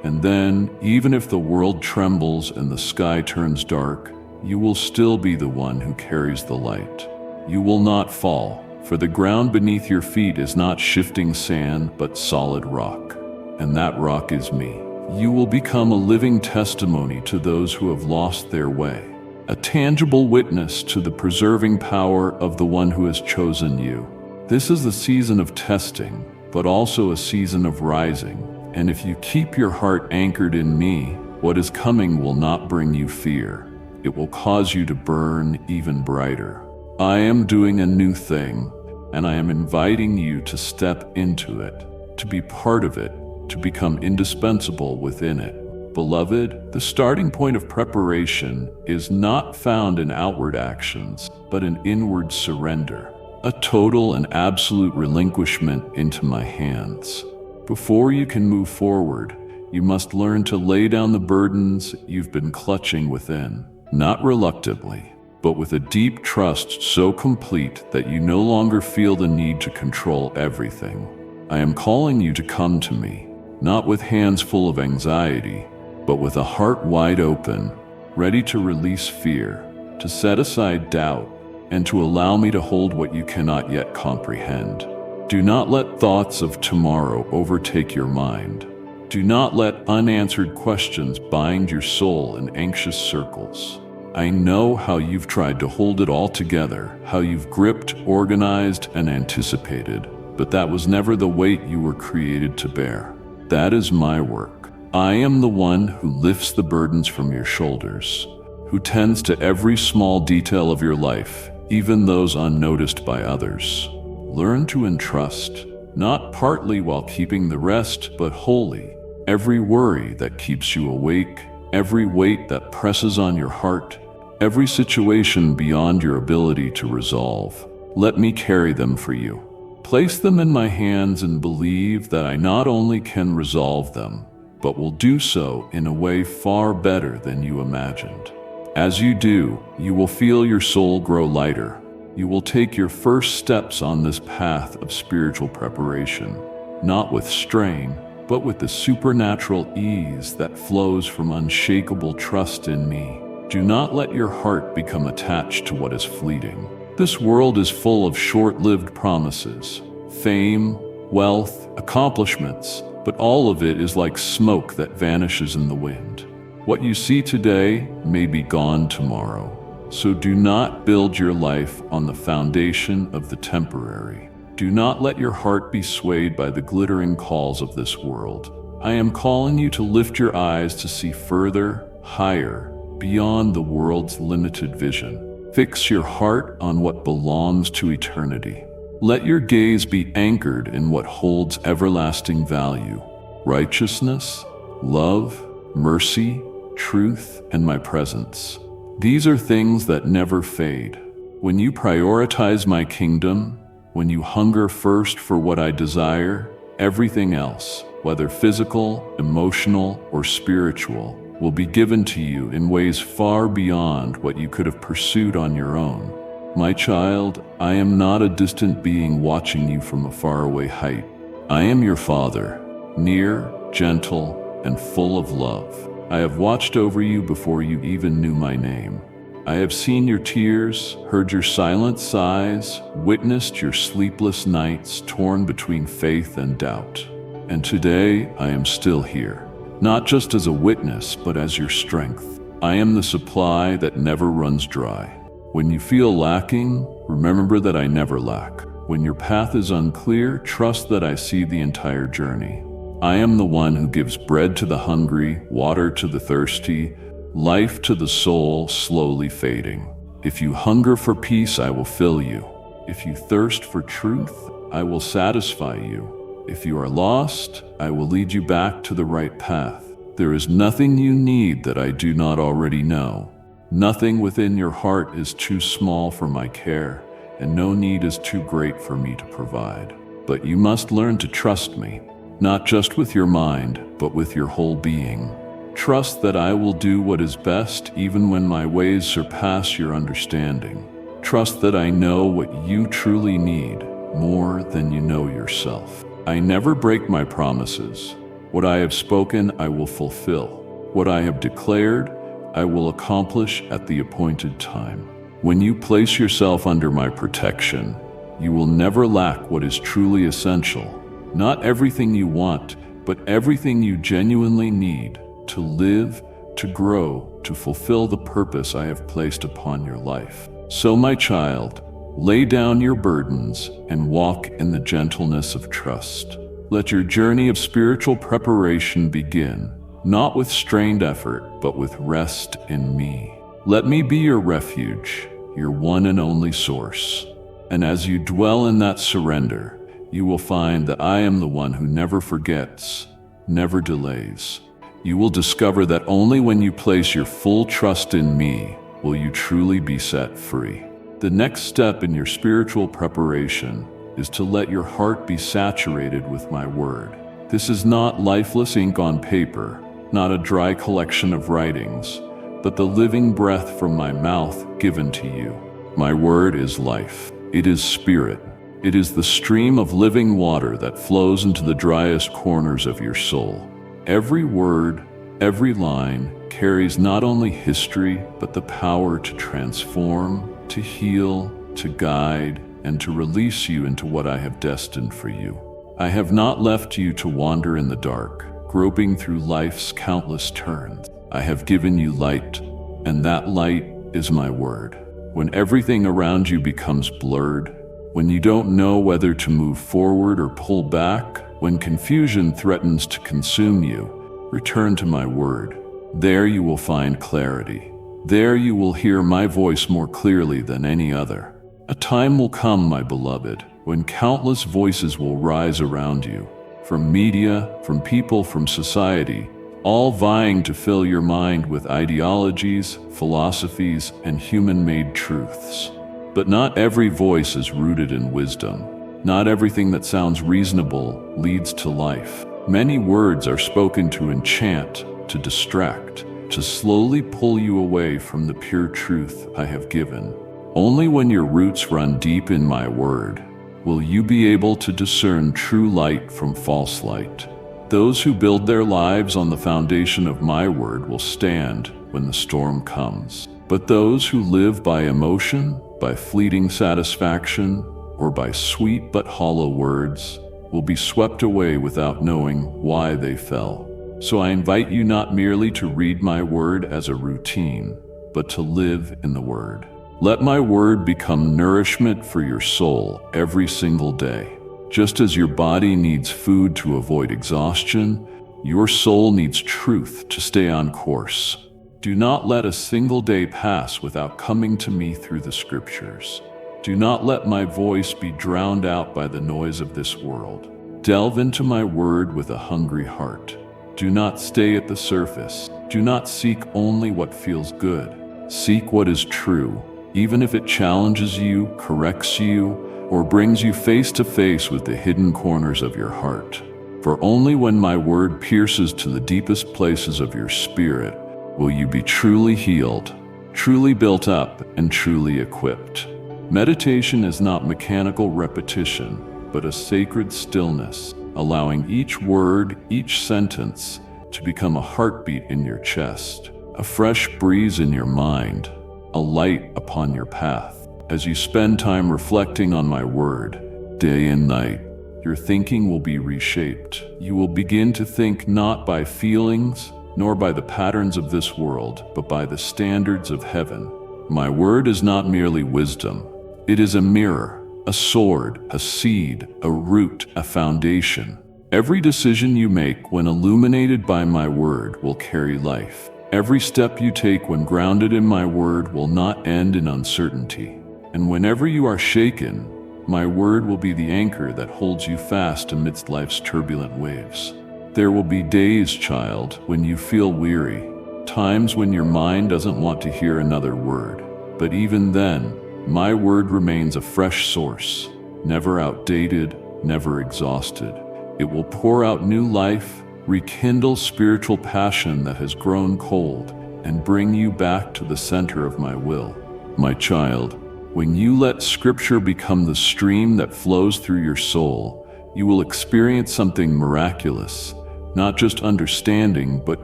And then, even if the world trembles and the sky turns dark, you will still be the one who carries the light. You will not fall, for the ground beneath your feet is not shifting sand, but solid rock. And that rock is me. You will become a living testimony to those who have lost their way, a tangible witness to the preserving power of the one who has chosen you. This is the season of testing, but also a season of rising. And if you keep your heart anchored in me, what is coming will not bring you fear. It will cause you to burn even brighter. I am doing a new thing, and I am inviting you to step into it, to be part of it, to become indispensable within it. Beloved, the starting point of preparation is not found in outward actions, but in inward surrender, a total and absolute relinquishment into my hands. Before you can move forward, you must learn to lay down the burdens you've been clutching within, not reluctantly, but with a deep trust so complete that you no longer feel the need to control everything. I am calling you to come to me, not with hands full of anxiety, but with a heart wide open, ready to release fear, to set aside doubt, and to allow me to hold what you cannot yet comprehend. Do not let thoughts of tomorrow overtake your mind. Do not let unanswered questions bind your soul in anxious circles. I know how you've tried to hold it all together, how you've gripped, organized, and anticipated, but that was never the weight you were created to bear. That is my work. I am the one who lifts the burdens from your shoulders, who tends to every small detail of your life, even those unnoticed by others. Learn to entrust, not partly while keeping the rest, but wholly. Every worry that keeps you awake, every weight that presses on your heart, every situation beyond your ability to resolve, let me carry them for you. Place them in my hands and believe that I not only can resolve them, but will do so in a way far better than you imagined. As you do, you will feel your soul grow lighter. You will take your first steps on this path of spiritual preparation, not with strain, but with the supernatural ease that flows from unshakable trust in me. Do not let your heart become attached to what is fleeting. This world is full of short-lived promises, fame, wealth, accomplishments, but all of it is like smoke that vanishes in the wind. What you see today may be gone tomorrow. So do not build your life on the foundation of the temporary. Do not let your heart be swayed by the glittering calls of this world. I am calling you to lift your eyes to see further, higher, beyond the world's limited vision. Fix your heart on what belongs to eternity. Let your gaze be anchored in what holds everlasting value: righteousness, love, mercy, truth, and my presence. These are things that never fade. When you prioritize my kingdom, when you hunger first for what I desire, everything else, whether physical, emotional, or spiritual, will be given to you in ways far beyond what you could have pursued on your own. My child, I am not a distant being watching you from a faraway height. I am your Father, near, gentle, and full of love. I have watched over you before you even knew my name. I have seen your tears, heard your silent sighs, witnessed your sleepless nights torn between faith and doubt. And today I am still here, not just as a witness, but as your strength. I am the supply that never runs dry. When you feel lacking, remember that I never lack. When your path is unclear, trust that I see the entire journey. I am the one who gives bread to the hungry, water to the thirsty, life to the soul slowly fading. If you hunger for peace, I will fill you. If you thirst for truth, I will satisfy you. If you are lost, I will lead you back to the right path. There is nothing you need that I do not already know. Nothing within your heart is too small for my care, and no need is too great for me to provide. But you must learn to trust me. Not just with your mind, but with your whole being. Trust that I will do what is best even when my ways surpass your understanding. Trust that I know what you truly need more than you know yourself. I never break my promises. What I have spoken, I will fulfill. What I have declared, I will accomplish at the appointed time. When you place yourself under my protection, you will never lack what is truly essential. Not everything you want, but everything you genuinely need to live, to grow, to fulfill the purpose I have placed upon your life. So, my child, lay down your burdens and walk in the gentleness of trust. Let your journey of spiritual preparation begin, not with strained effort, but with rest in me. Let me be your refuge, your one and only source. And as you dwell in that surrender, you will find that I am the one who never forgets, never delays. You will discover that only when you place your full trust in me will you truly be set free. The next step in your spiritual preparation is to let your heart be saturated with my word. This is not lifeless ink on paper, not a dry collection of writings, but the living breath from my mouth given to you. My word is life. It is spirit. It is the stream of living water that flows into the driest corners of your soul. Every word, every line carries not only history, but the power to transform, to heal, to guide, and to release you into what I have destined for you. I have not left you to wander in the dark, groping through life's countless turns. I have given you light, and that light is my word. When everything around you becomes blurred, when you don't know whether to move forward or pull back, when confusion threatens to consume you, return to my word. There you will find clarity. There you will hear my voice more clearly than any other. A time will come, my beloved, when countless voices will rise around you, from media, from people, from society, all vying to fill your mind with ideologies, philosophies, and human-made truths. But not every voice is rooted in wisdom. Not everything that sounds reasonable leads to life. Many words are spoken to enchant, to distract, to slowly pull you away from the pure truth I have given. Only when your roots run deep in my word will you be able to discern true light from false light. Those who build their lives on the foundation of my word will stand when the storm comes. But those who live by emotion, by fleeting satisfaction, or by sweet but hollow words will be swept away without knowing why they fell. So I invite you not merely to read my word as a routine, but to live in the word. Let my word become nourishment for your soul every single day. Just as your body needs food to avoid exhaustion, your soul needs truth to stay on course. Do not let a single day pass without coming to me through the scriptures. Do not let my voice be drowned out by the noise of this world. Delve into my word with a hungry heart. Do not stay at the surface. Do not seek only what feels good. Seek what is true, even if it challenges you, corrects you, or brings you face to face with the hidden corners of your heart. For only when my word pierces to the deepest places of your spirit will you be truly healed, truly built up, and truly equipped. Meditation is not mechanical repetition, but a sacred stillness, allowing each word, each sentence, to become a heartbeat in your chest, a fresh breeze in your mind, a light upon your path. As you spend time reflecting on my word, day and night, your thinking will be reshaped. You will begin to think not by feelings, nor by the patterns of this world, but by the standards of heaven. My word is not merely wisdom. It is a mirror, a sword, a seed, a root, a foundation. Every decision you make when illuminated by my word will carry life. Every step you take when grounded in my word will not end in uncertainty. And whenever you are shaken, my word will be the anchor that holds you fast amidst life's turbulent waves. There will be days, child, when you feel weary, times when your mind doesn't want to hear another word. But even then, my word remains a fresh source, never outdated, never exhausted. It will pour out new life, rekindle spiritual passion that has grown cold, and bring you back to the center of my will. My child, when you let Scripture become the stream that flows through your soul, you will experience something miraculous, not just understanding, but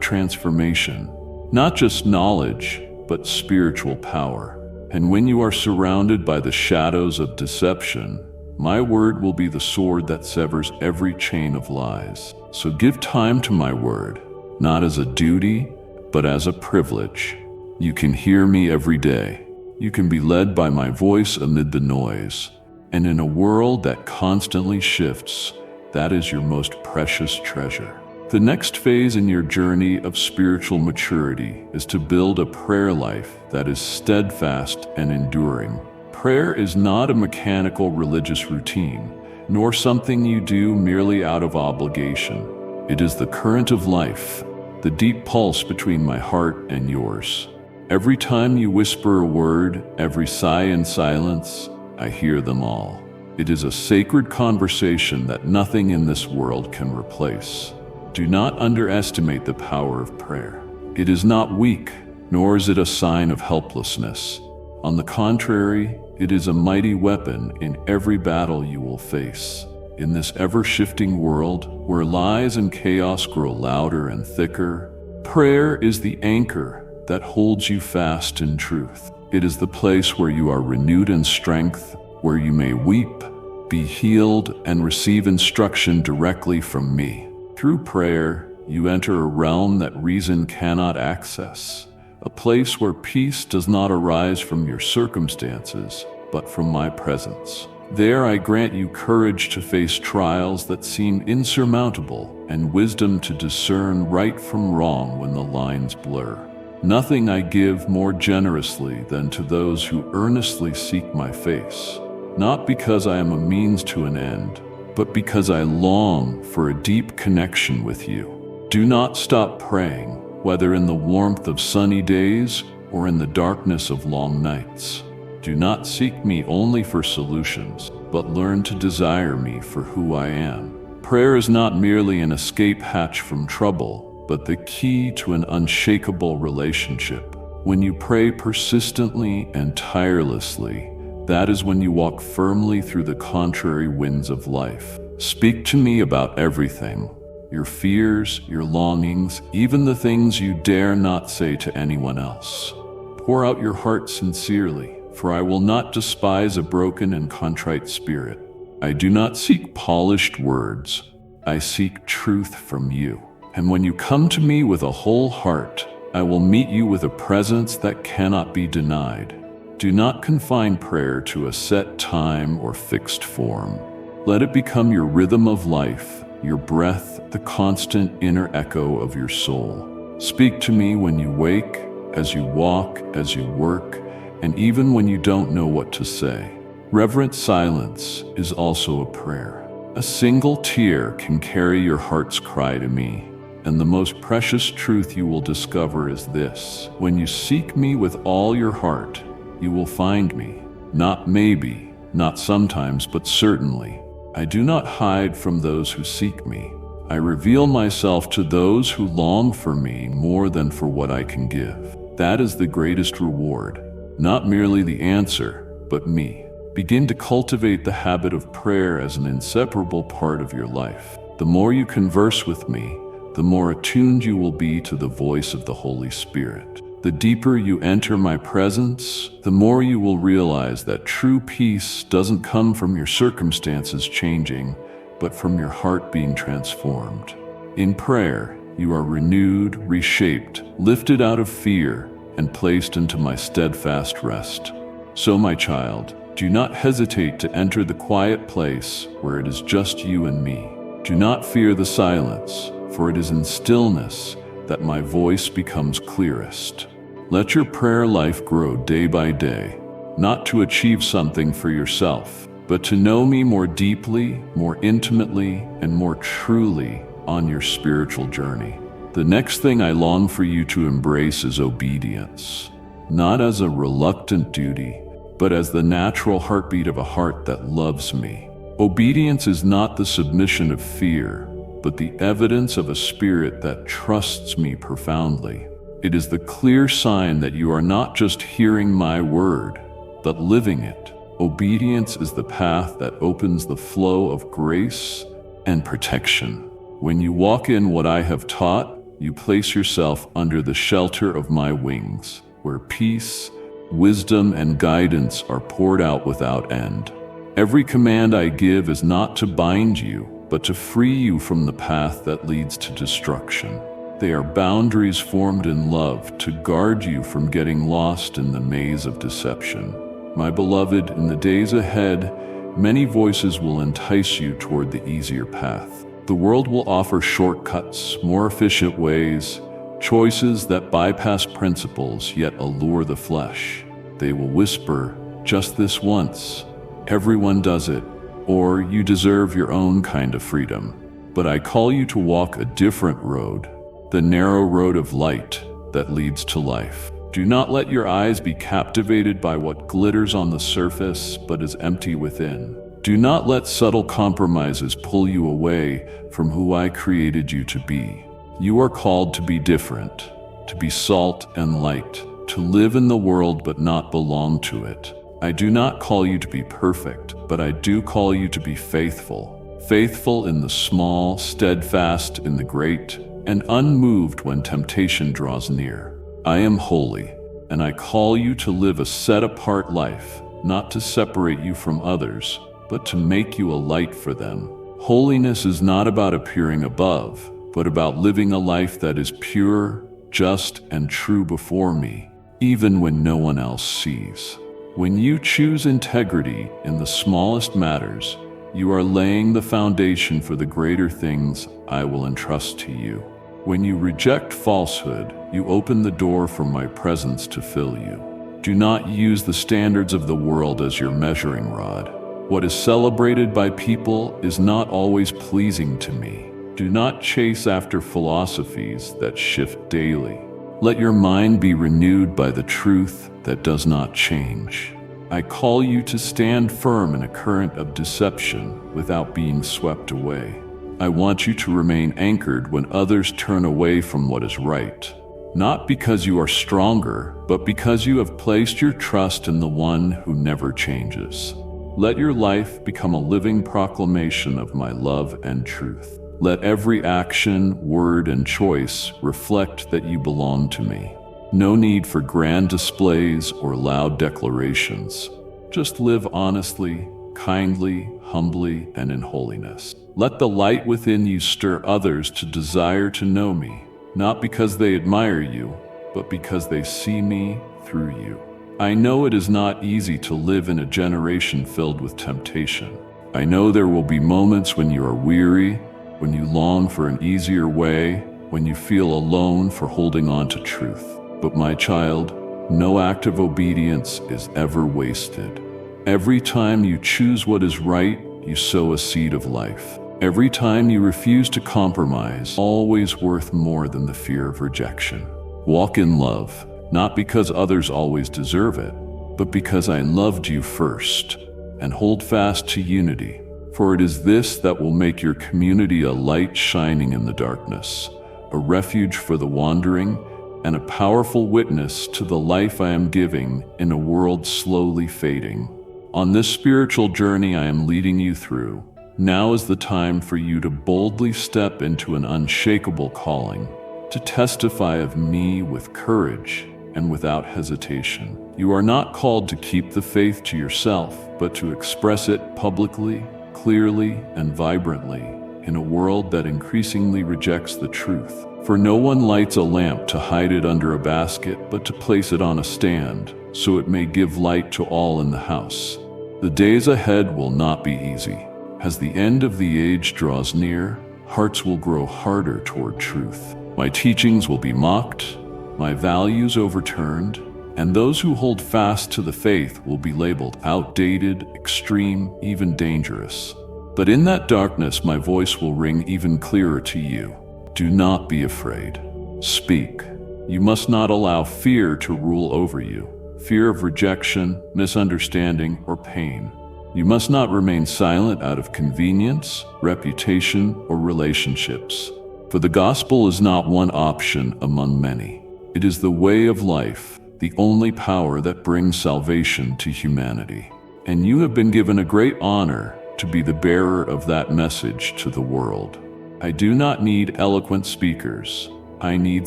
transformation, not just knowledge, but spiritual power. And when you are surrounded by the shadows of deception, my word will be the sword that severs every chain of lies. So give time to my word, not as a duty, but as a privilege. You can hear me every day. You can be led by my voice amid the noise. And in a world that constantly shifts, that is your most precious treasure. The next phase in your journey of spiritual maturity is to build a prayer life that is steadfast and enduring. Prayer is not a mechanical religious routine, nor something you do merely out of obligation. It is the current of life, the deep pulse between my heart and yours. Every time you whisper a word, every sigh in silence, I hear them all. It is a sacred conversation that nothing in this world can replace. Do not underestimate the power of prayer. It is not weak, nor is it a sign of helplessness. On the contrary, it is a mighty weapon in every battle you will face. In this ever-shifting world, where lies and chaos grow louder and thicker, prayer is the anchor that holds you fast in truth. It is the place where you are renewed in strength, where you may weep, be healed, and receive instruction directly from me. Through prayer, you enter a realm that reason cannot access, a place where peace does not arise from your circumstances, but from my presence. There I grant you courage to face trials that seem insurmountable and wisdom to discern right from wrong when the lines blur. Nothing I give more generously than to those who earnestly seek my face. not because I am a means to an end, but because I long for a deep connection with you. Do not stop praying, whether in the warmth of sunny days or in the darkness of long nights. Do not seek me only for solutions, but learn to desire me for who I am. Prayer is not merely an escape hatch from trouble, but the key to an unshakable relationship. When you pray persistently and tirelessly, that is when you walk firmly through the contrary winds of life. Speak to me about everything, your fears, your longings, even the things you dare not say to anyone else. Pour out your heart sincerely, for I will not despise a broken and contrite spirit. I do not seek polished words, I seek truth from you. And when you come to me with a whole heart, I will meet you with a presence that cannot be denied. Do not confine prayer to a set time or fixed form. Let it become your rhythm of life, your breath, the constant inner echo of your soul. Speak to me when you wake, as you walk, as you work, and even when you don't know what to say. Reverent silence is also a prayer. A single tear can carry your heart's cry to me, and the most precious truth you will discover is this: when you seek me with all your heart, you will find me. Not maybe, not sometimes, but certainly. I do not hide from those who seek me. I reveal myself to those who long for me more than for what I can give. That is the greatest reward. Not merely the answer, but me. Begin to cultivate the habit of prayer as an inseparable part of your life. The more you converse with me, the more attuned you will be to the voice of the Holy Spirit. The deeper you enter my presence, the more you will realize that true peace doesn't come from your circumstances changing, but from your heart being transformed. In prayer, you are renewed, reshaped, lifted out of fear, and placed into my steadfast rest. So, my child, do not hesitate to enter the quiet place where it is just you and me. Do not fear the silence, for it is in stillness that my voice becomes clearest. Let your prayer life grow day by day, not to achieve something for yourself, but to know me more deeply, more intimately, and more truly on your spiritual journey. The next thing I long for you to embrace is obedience, not as a reluctant duty, but as the natural heartbeat of a heart that loves me. Obedience is not the submission of fear, but the evidence of a spirit that trusts me profoundly. It is the clear sign that you are not just hearing my word, but living it. Obedience is the path that opens the flow of grace and protection. When you walk in what I have taught, you place yourself under the shelter of my wings, where peace, wisdom, and guidance are poured out without end. Every command I give is not to bind you, but to free you from the path that leads to destruction. They are boundaries formed in love to guard you from getting lost in the maze of deception. My beloved, in the days ahead, many voices will entice you toward the easier path. The world will offer shortcuts, more efficient ways, choices that bypass principles yet allure the flesh. They will whisper, just this once, everyone does it, or you deserve your own kind of freedom. But I call you to walk a different road, the narrow road of light that leads to life. Do not let your eyes be captivated by what glitters on the surface but is empty within. Do not let subtle compromises pull you away from who I created you to be. You are called to be different, to be salt and light, to live in the world but not belong to it. I do not call you to be perfect, but I do call you to be faithful. Faithful in the small, steadfast in the great, and unmoved when temptation draws near. I am holy, and I call you to live a set-apart life, not to separate you from others, but to make you a light for them. Holiness is not about appearing above, but about living a life that is pure, just, and true before me, even when no one else sees. When you choose integrity in the smallest matters, you are laying the foundation for the greater things I will entrust to you. When you reject falsehood, you open the door for my presence to fill you. Do not use the standards of the world as your measuring rod. What is celebrated by people is not always pleasing to me. Do not chase after philosophies that shift daily. Let your mind be renewed by the truth that does not change. I call you to stand firm in a current of deception without being swept away. I want you to remain anchored when others turn away from what is right. Not because you are stronger, but because you have placed your trust in the one who never changes. Let your life become a living proclamation of my love and truth. Let every action, word, and choice reflect that you belong to me. No need for grand displays or loud declarations. Just live honestly, kindly, humbly, and in holiness. Let the light within you stir others to desire to know me, not because they admire you, but because they see me through you. I know it is not easy to live in a generation filled with temptation. I know there will be moments when you are weary, when you long for an easier way, when you feel alone for holding on to truth. But my child, no act of obedience is ever wasted. Every time you choose what is right, you sow a seed of life. Every time you refuse to compromise, always worth more than the fear of rejection. Walk in love, not because others always deserve it, but because I loved you first. And hold fast to unity, for it is this that will make your community a light shining in the darkness, a refuge for the wandering, and a powerful witness to the life I am giving in a world slowly fading. On this spiritual journey I am leading you through, now is the time for you to boldly step into an unshakable calling, to testify of me with courage and without hesitation. You are not called to keep the faith to yourself, but to express it publicly, clearly, and vibrantly in a world that increasingly rejects the truth. For no one lights a lamp to hide it under a basket, but to place it on a stand, so it may give light to all in the house. The days ahead will not be easy. As the end of the age draws near, hearts will grow harder toward truth. My teachings will be mocked, my values overturned, and those who hold fast to the faith will be labeled outdated, extreme, even dangerous. But in that darkness, my voice will ring even clearer to you. Do not be afraid. Speak. You must not allow fear to rule over you. Fear of rejection, misunderstanding, or pain. You must not remain silent out of convenience, reputation, or relationships. For the gospel is not one option among many. It is the way of life, the only power that brings salvation to humanity. And you have been given a great honor to be the bearer of that message to the world. I do not need eloquent speakers. I need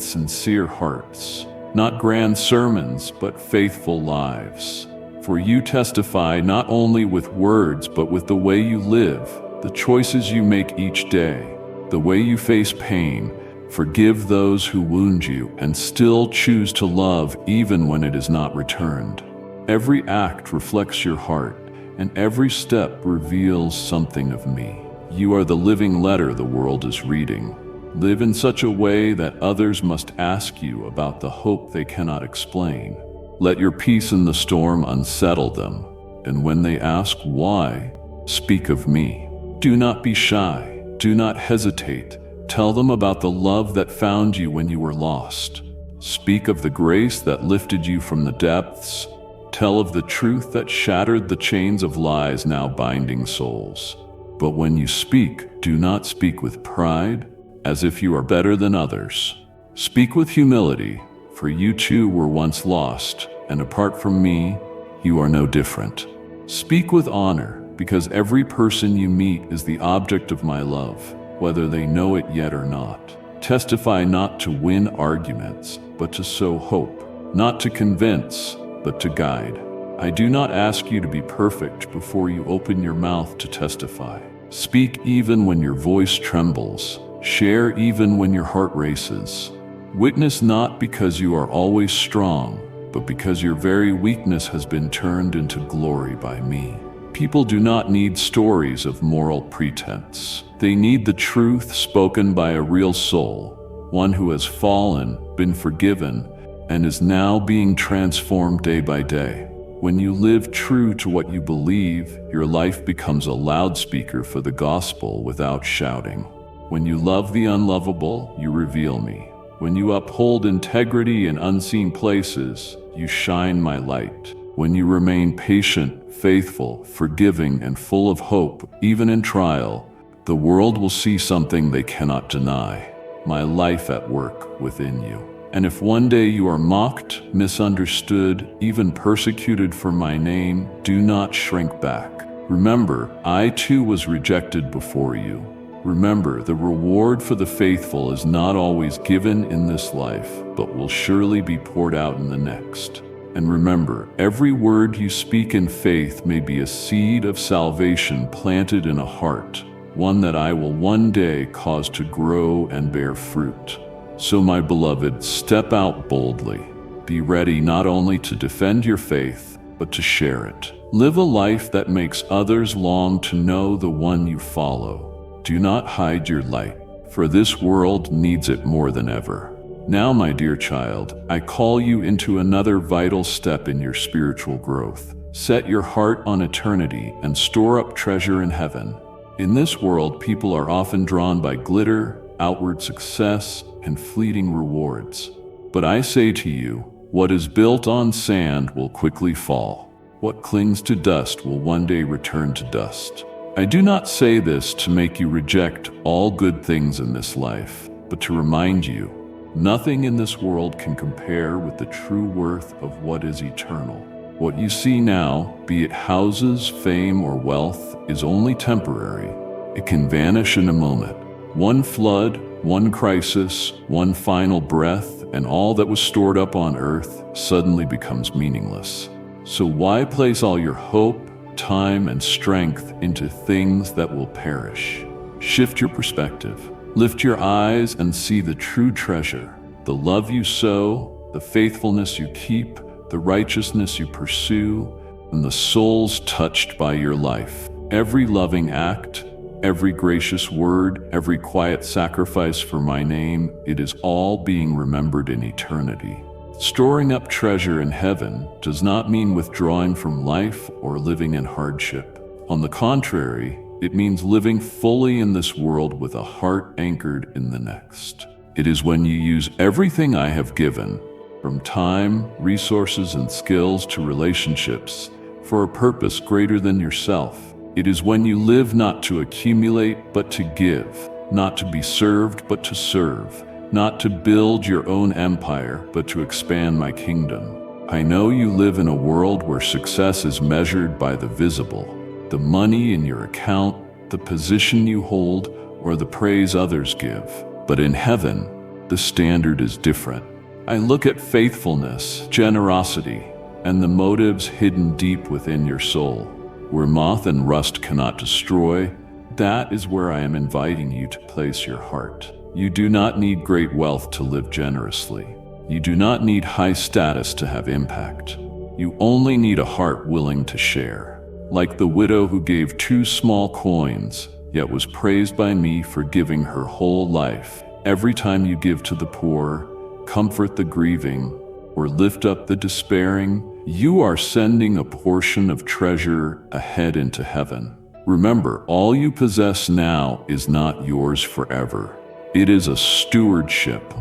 sincere hearts. Not grand sermons, but faithful lives. For you testify not only with words, but with the way you live, the choices you make each day, the way you face pain, forgive those who wound you, and still choose to love even when it is not returned. Every act reflects your heart, and every step reveals something of me. You are the living letter the world is reading. Live in such a way that others must ask you about the hope they cannot explain. Let your peace in the storm unsettle them, and when they ask why, speak of me. Do not be shy. Do not hesitate. Tell them about the love that found you when you were lost. Speak of the grace that lifted you from the depths. Tell of the truth that shattered the chains of lies now binding souls. But when you speak, do not speak with pride, as if you are better than others. Speak with humility, for you too were once lost, and apart from me, you are no different. Speak with honor, because every person you meet is the object of my love, whether they know it yet or not. Testify not to win arguments, but to sow hope, not to convince, but to guide. I do not ask you to be perfect before you open your mouth to testify. Speak even when your voice trembles. Share even when your heart races. Witness not because you are always strong, but because your very weakness has been turned into glory by me. People do not need stories of moral pretense. They need the truth spoken by a real soul, one who has fallen, been forgiven, and is now being transformed day by day. When you live true to what you believe, your life becomes a loudspeaker for the gospel without shouting. When you love the unlovable, you reveal me. When you uphold integrity in unseen places, you shine my light. When you remain patient, faithful, forgiving, and full of hope, even in trial, the world will see something they cannot deny: my life at work within you. And if one day you are mocked, misunderstood, even persecuted for my name, do not shrink back. Remember, I too was rejected before you. Remember, the reward for the faithful is not always given in this life, but will surely be poured out in the next. And remember, every word you speak in faith may be a seed of salvation planted in a heart, one that I will one day cause to grow and bear fruit. So, my beloved, step out boldly. Be ready not only to defend your faith, but to share it. Live a life that makes others long to know the one you follow. Do not hide your light, for this world needs it more than ever. Now, my dear child, I call you into another vital step in your spiritual growth. Set your heart on eternity and store up treasure in heaven. In this world, people are often drawn by glitter, outward success, and fleeting rewards. But I say to you, what is built on sand will quickly fall. What clings to dust will one day return to dust. I do not say this to make you reject all good things in this life, but to remind you, nothing in this world can compare with the true worth of what is eternal. What you see now, be it houses, fame, or wealth, is only temporary. It can vanish in a moment. One flood, one crisis, one final breath, and all that was stored up on earth suddenly becomes meaningless. So why place all your hope, time, and strength into things that will perish? Shift your perspective. Lift your eyes and see the true treasure: the love you sow, the faithfulness you keep, the righteousness you pursue, and the souls touched by your life. Every loving act, every gracious word, every quiet sacrifice for my name, it is all being remembered in eternity. Storing up treasure in heaven does not mean withdrawing from life or living in hardship. On the contrary, it means living fully in this world with a heart anchored in the next. It is when you use everything I have given, from time, resources, and skills to relationships, for a purpose greater than yourself. It is when you live not to accumulate, but to give, not to be served, but to serve, not to build your own empire, but to expand my kingdom. I know you live in a world where success is measured by the visible, the money in your account, the position you hold, or the praise others give. But in heaven, the standard is different. I look at faithfulness, generosity, and the motives hidden deep within your soul. Where moth and rust cannot destroy, that is where I am inviting you to place your heart. You do not need great wealth to live generously. You do not need high status to have impact. You only need a heart willing to share. Like the widow who gave 2 small coins, yet was praised by me for giving her whole life. Every time you give to the poor, comfort the grieving, or lift up the despairing, you are sending a portion of treasure ahead into heaven. Remember, all you possess now is not yours forever. It is a stewardship.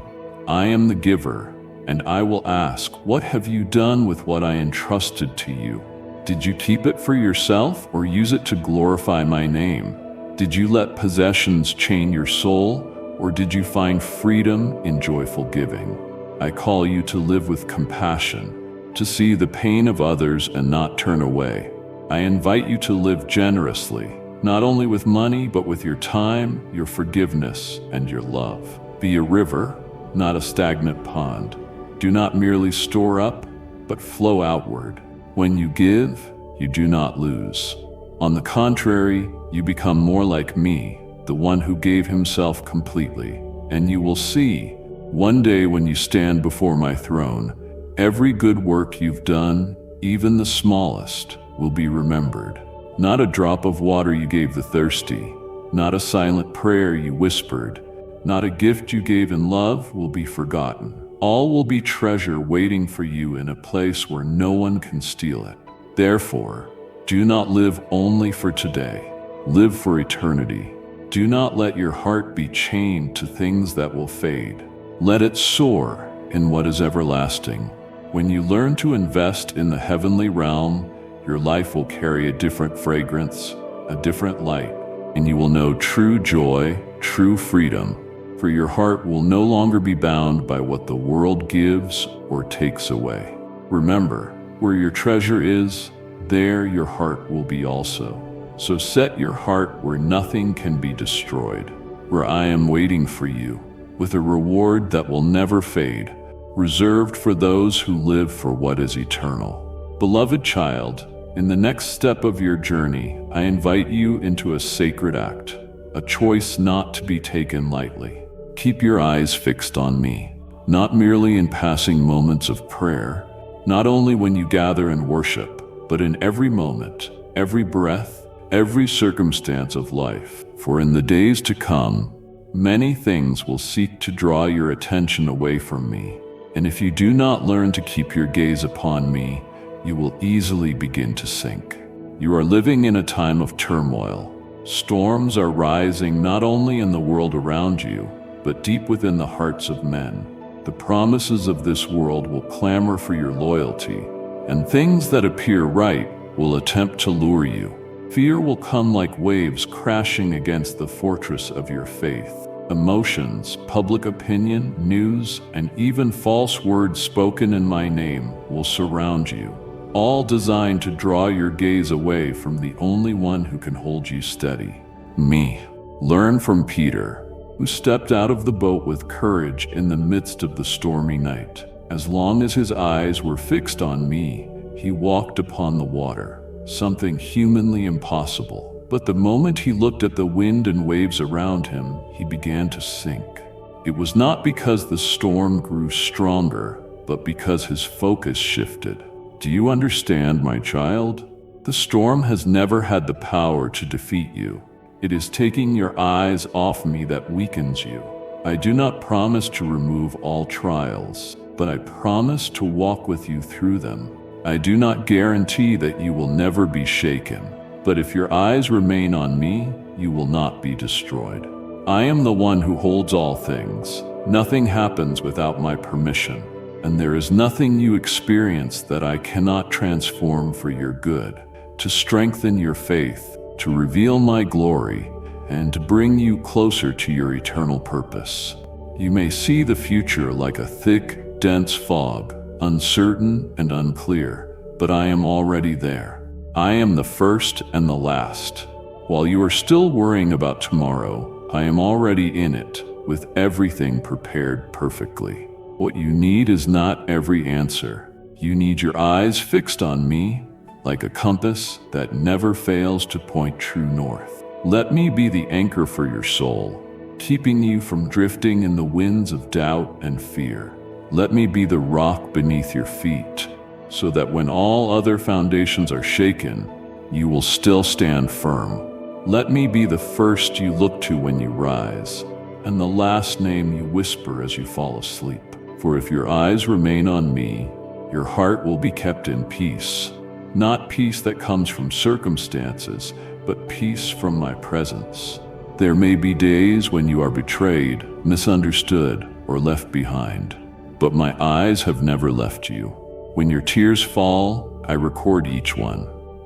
I am the giver, and I will ask, what have you done with what I entrusted to you? Did you keep it for yourself or use it to glorify my name? Did you let possessions chain your soul, or did you find freedom in joyful giving? I call you to live with compassion, to see the pain of others and not turn away. I invite you to live generously, not only with money, but with your time, your forgiveness, and your love. Be a river, not a stagnant pond. Do not merely store up, but flow outward. When you give, you do not lose. On the contrary, you become more like me, the one who gave himself completely. And you will see, one day when you stand before my throne, every good work you've done, even the smallest, will be remembered. Not a drop of water you gave the thirsty, not a silent prayer you whispered, not a gift you gave in love will be forgotten. All will be treasure waiting for you in a place where no one can steal it. Therefore, do not live only for today. Live for eternity. Do not let your heart be chained to things that will fade. Let it soar in what is everlasting. When you learn to invest in the heavenly realm, your life will carry a different fragrance, a different light, and you will know true joy, true freedom, for your heart will no longer be bound by what the world gives or takes away. Remember, where your treasure is, there your heart will be also. So set your heart where nothing can be destroyed, where I am waiting for you, with a reward that will never fade, reserved for those who live for what is eternal. Beloved child, in the next step of your journey, I invite you into a sacred act, a choice not to be taken lightly. Keep your eyes fixed on me, not merely in passing moments of prayer, not only when you gather and worship, but in every moment, every breath, every circumstance of life. For in the days to come, many things will seek to draw your attention away from me. And if you do not learn to keep your gaze upon me, you will easily begin to sink. You are living in a time of turmoil. Storms are rising not only in the world around you, but deep within the hearts of men. The promises of this world will clamor for your loyalty, and things that appear right will attempt to lure you. Fear will come like waves crashing against the fortress of your faith. Emotions, public opinion, news, and even false words spoken in my name will surround you, all designed to draw your gaze away from the only one who can hold you steady, me. Learn from Peter, who stepped out of the boat with courage in the midst of the stormy night. As long as his eyes were fixed on me, he walked upon the water, something humanly impossible. But the moment he looked at the wind and waves around him, he began to sink. It was not because the storm grew stronger, but because his focus shifted. Do you understand, my child? The storm has never had the power to defeat you. It is taking your eyes off me that weakens you. I do not promise to remove all trials, but I promise to walk with you through them. I do not guarantee that you will never be shaken, but if your eyes remain on me, you will not be destroyed. I am the one who holds all things. Nothing happens without my permission, and there is nothing you experience that I cannot transform for your good, to strengthen your faith, to reveal my glory, and to bring you closer to your eternal purpose. You may see the future like a thick, dense fog, uncertain and unclear, but I am already there. I am the first and the last. While you are still worrying about tomorrow, I am already in it, with everything prepared perfectly. What you need is not every answer. You need your eyes fixed on me, like a compass that never fails to point true north. Let me be the anchor for your soul, keeping you from drifting in the winds of doubt and fear. Let me be the rock beneath your feet, so that when all other foundations are shaken, you will still stand firm. Let me be the first you look to when you rise, and the last name you whisper as you fall asleep. For if your eyes remain on me, your heart will be kept in peace. Not peace that comes from circumstances, but peace from my presence. There may be days when you are betrayed, misunderstood, or left behind, but my eyes have never left you. When your tears fall, I record each one.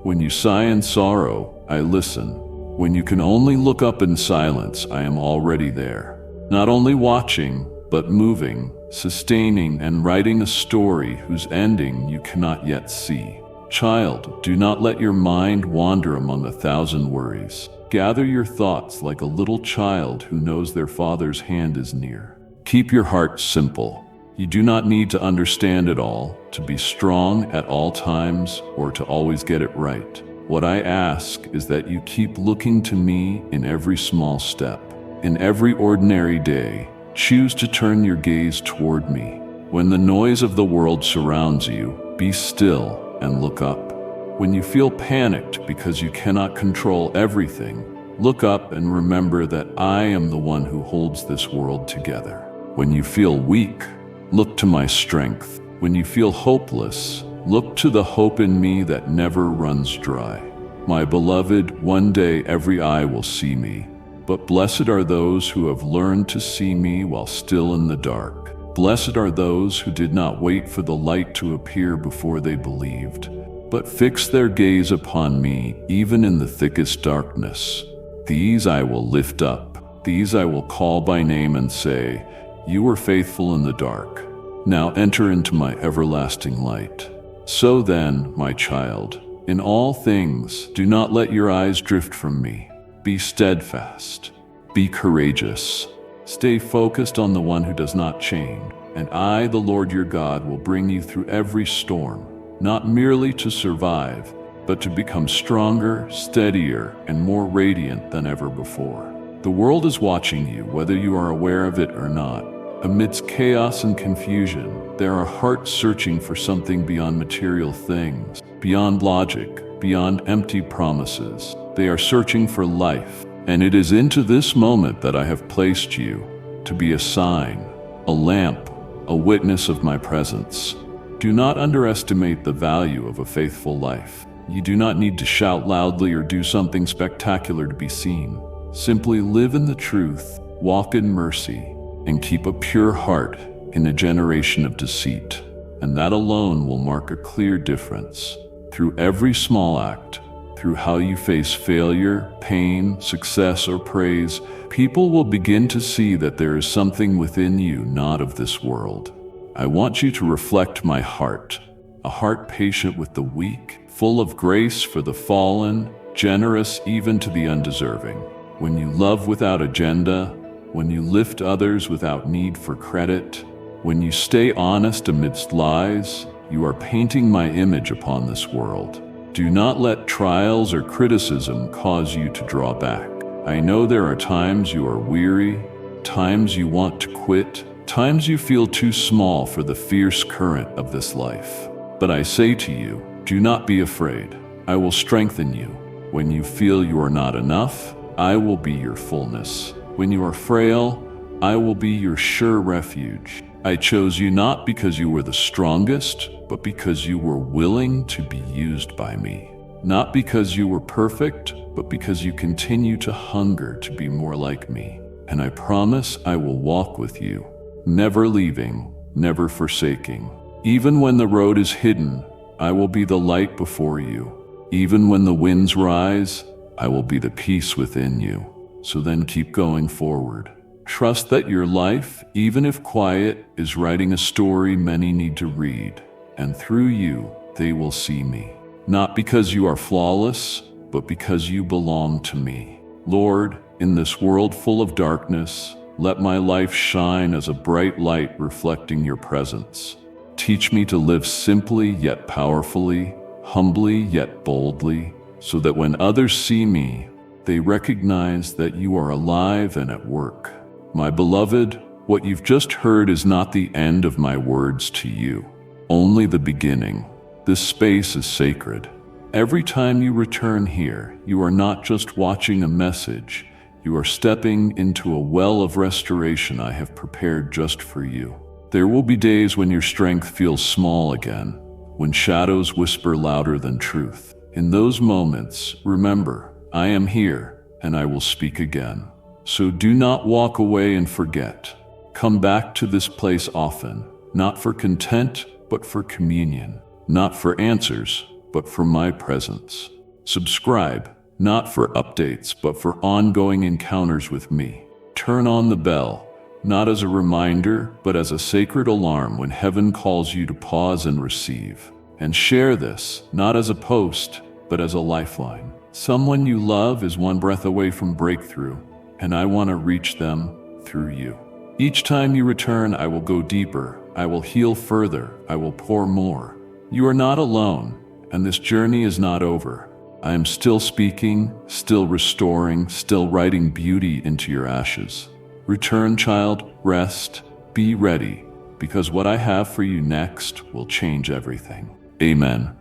When you sigh in sorrow, I listen. When you can only look up in silence, I am already there. Not only watching, but moving, sustaining, and writing a story whose ending you cannot yet see. Child, do not let your mind wander among 1,000 worries. Gather your thoughts like a little child who knows their father's hand is near. Keep your heart simple. You do not need to understand it all, to be strong at all times, or to always get it right. What I ask is that you keep looking to me in every small step. In every ordinary day, choose to turn your gaze toward me. When the noise of the world surrounds you, be still and look up. When you feel panicked because you cannot control everything, look up and remember that I am the one who holds this world together. When you feel weak, look to my strength. When you feel hopeless, Look to the hope in me that never runs dry. My beloved, one day every eye will see me, but blessed are those who have learned to see me while still in the dark. Blessed are those who did not wait for the light to appear before they believed, but fixed their gaze upon me even in the thickest darkness. These I will lift up, these I will call by name and say, "You were faithful in the dark. Now enter into my everlasting light." So then, my child, in all things, do not let your eyes drift from me. Be steadfast. Be courageous. Stay focused on the one who does not change. And I, the Lord your God, will bring you through every storm, not merely to survive, but to become stronger, steadier, and more radiant than ever before. The world is watching you, whether you are aware of it or not. Amidst chaos and confusion, there are hearts searching for something beyond material things, beyond logic, beyond empty promises. They are searching for life, and it is into this moment that I have placed you, to be a sign, a lamp, a witness of my presence. Do not underestimate the value of a faithful life. You do not need to shout loudly or do something spectacular to be seen. Simply live in the truth, walk in mercy, and keep a pure heart in a generation of deceit. And that alone will mark a clear difference. Through every small act, through how you face failure, pain, success, or praise, people will begin to see that there is something within you not of this world. I want you to reflect my heart, a heart patient with the weak, full of grace for the fallen, generous even to the undeserving. When you love without agenda, when you lift others without need for credit, when you stay honest amidst lies, you are painting my image upon this world. Do not let trials or criticism cause you to draw back. I know there are times you are weary, times you want to quit, times you feel too small for the fierce current of this life. But I say to you, do not be afraid. I will strengthen you. When you feel you are not enough, I will be your fullness. When you are frail, I will be your sure refuge. I chose you not because you were the strongest, but because you were willing to be used by me. Not because you were perfect, but because you continue to hunger to be more like me. And I promise I will walk with you, never leaving, never forsaking. Even when the road is hidden, I will be the light before you. Even when the winds rise, I will be the peace within you. So then keep going forward. Trust that your life, even if quiet, is writing a story many need to read. And through you, they will see me. Not because you are flawless, but because you belong to me. Lord, in this world full of darkness, let my life shine as a bright light reflecting your presence. Teach me to live simply yet powerfully, humbly yet boldly, so that when others see me, they recognize that you are alive and at work. My beloved, what you've just heard is not the end of my words to you, only the beginning. This space is sacred. Every time you return here, you are not just watching a message, you are stepping into a well of restoration I have prepared just for you. There will be days when your strength feels small again, when shadows whisper louder than truth. In those moments, remember, I am here, and I will speak again. So do not walk away and forget. Come back to this place often, not for content, but for communion. Not for answers, but for my presence. Subscribe, not for updates, but for ongoing encounters with me. Turn on the bell, not as a reminder, but as a sacred alarm when heaven calls you to pause and receive. And share this, not as a post, but as a lifeline. Someone you love is one breath away from breakthrough, and I want to reach them through you. Each time you return, I will go deeper, I will heal further, I will pour more. You are not alone, and this journey is not over. I am still speaking, still restoring, still writing beauty into your ashes. Return, child, rest, be ready, because what I have for you next will change everything. Amen.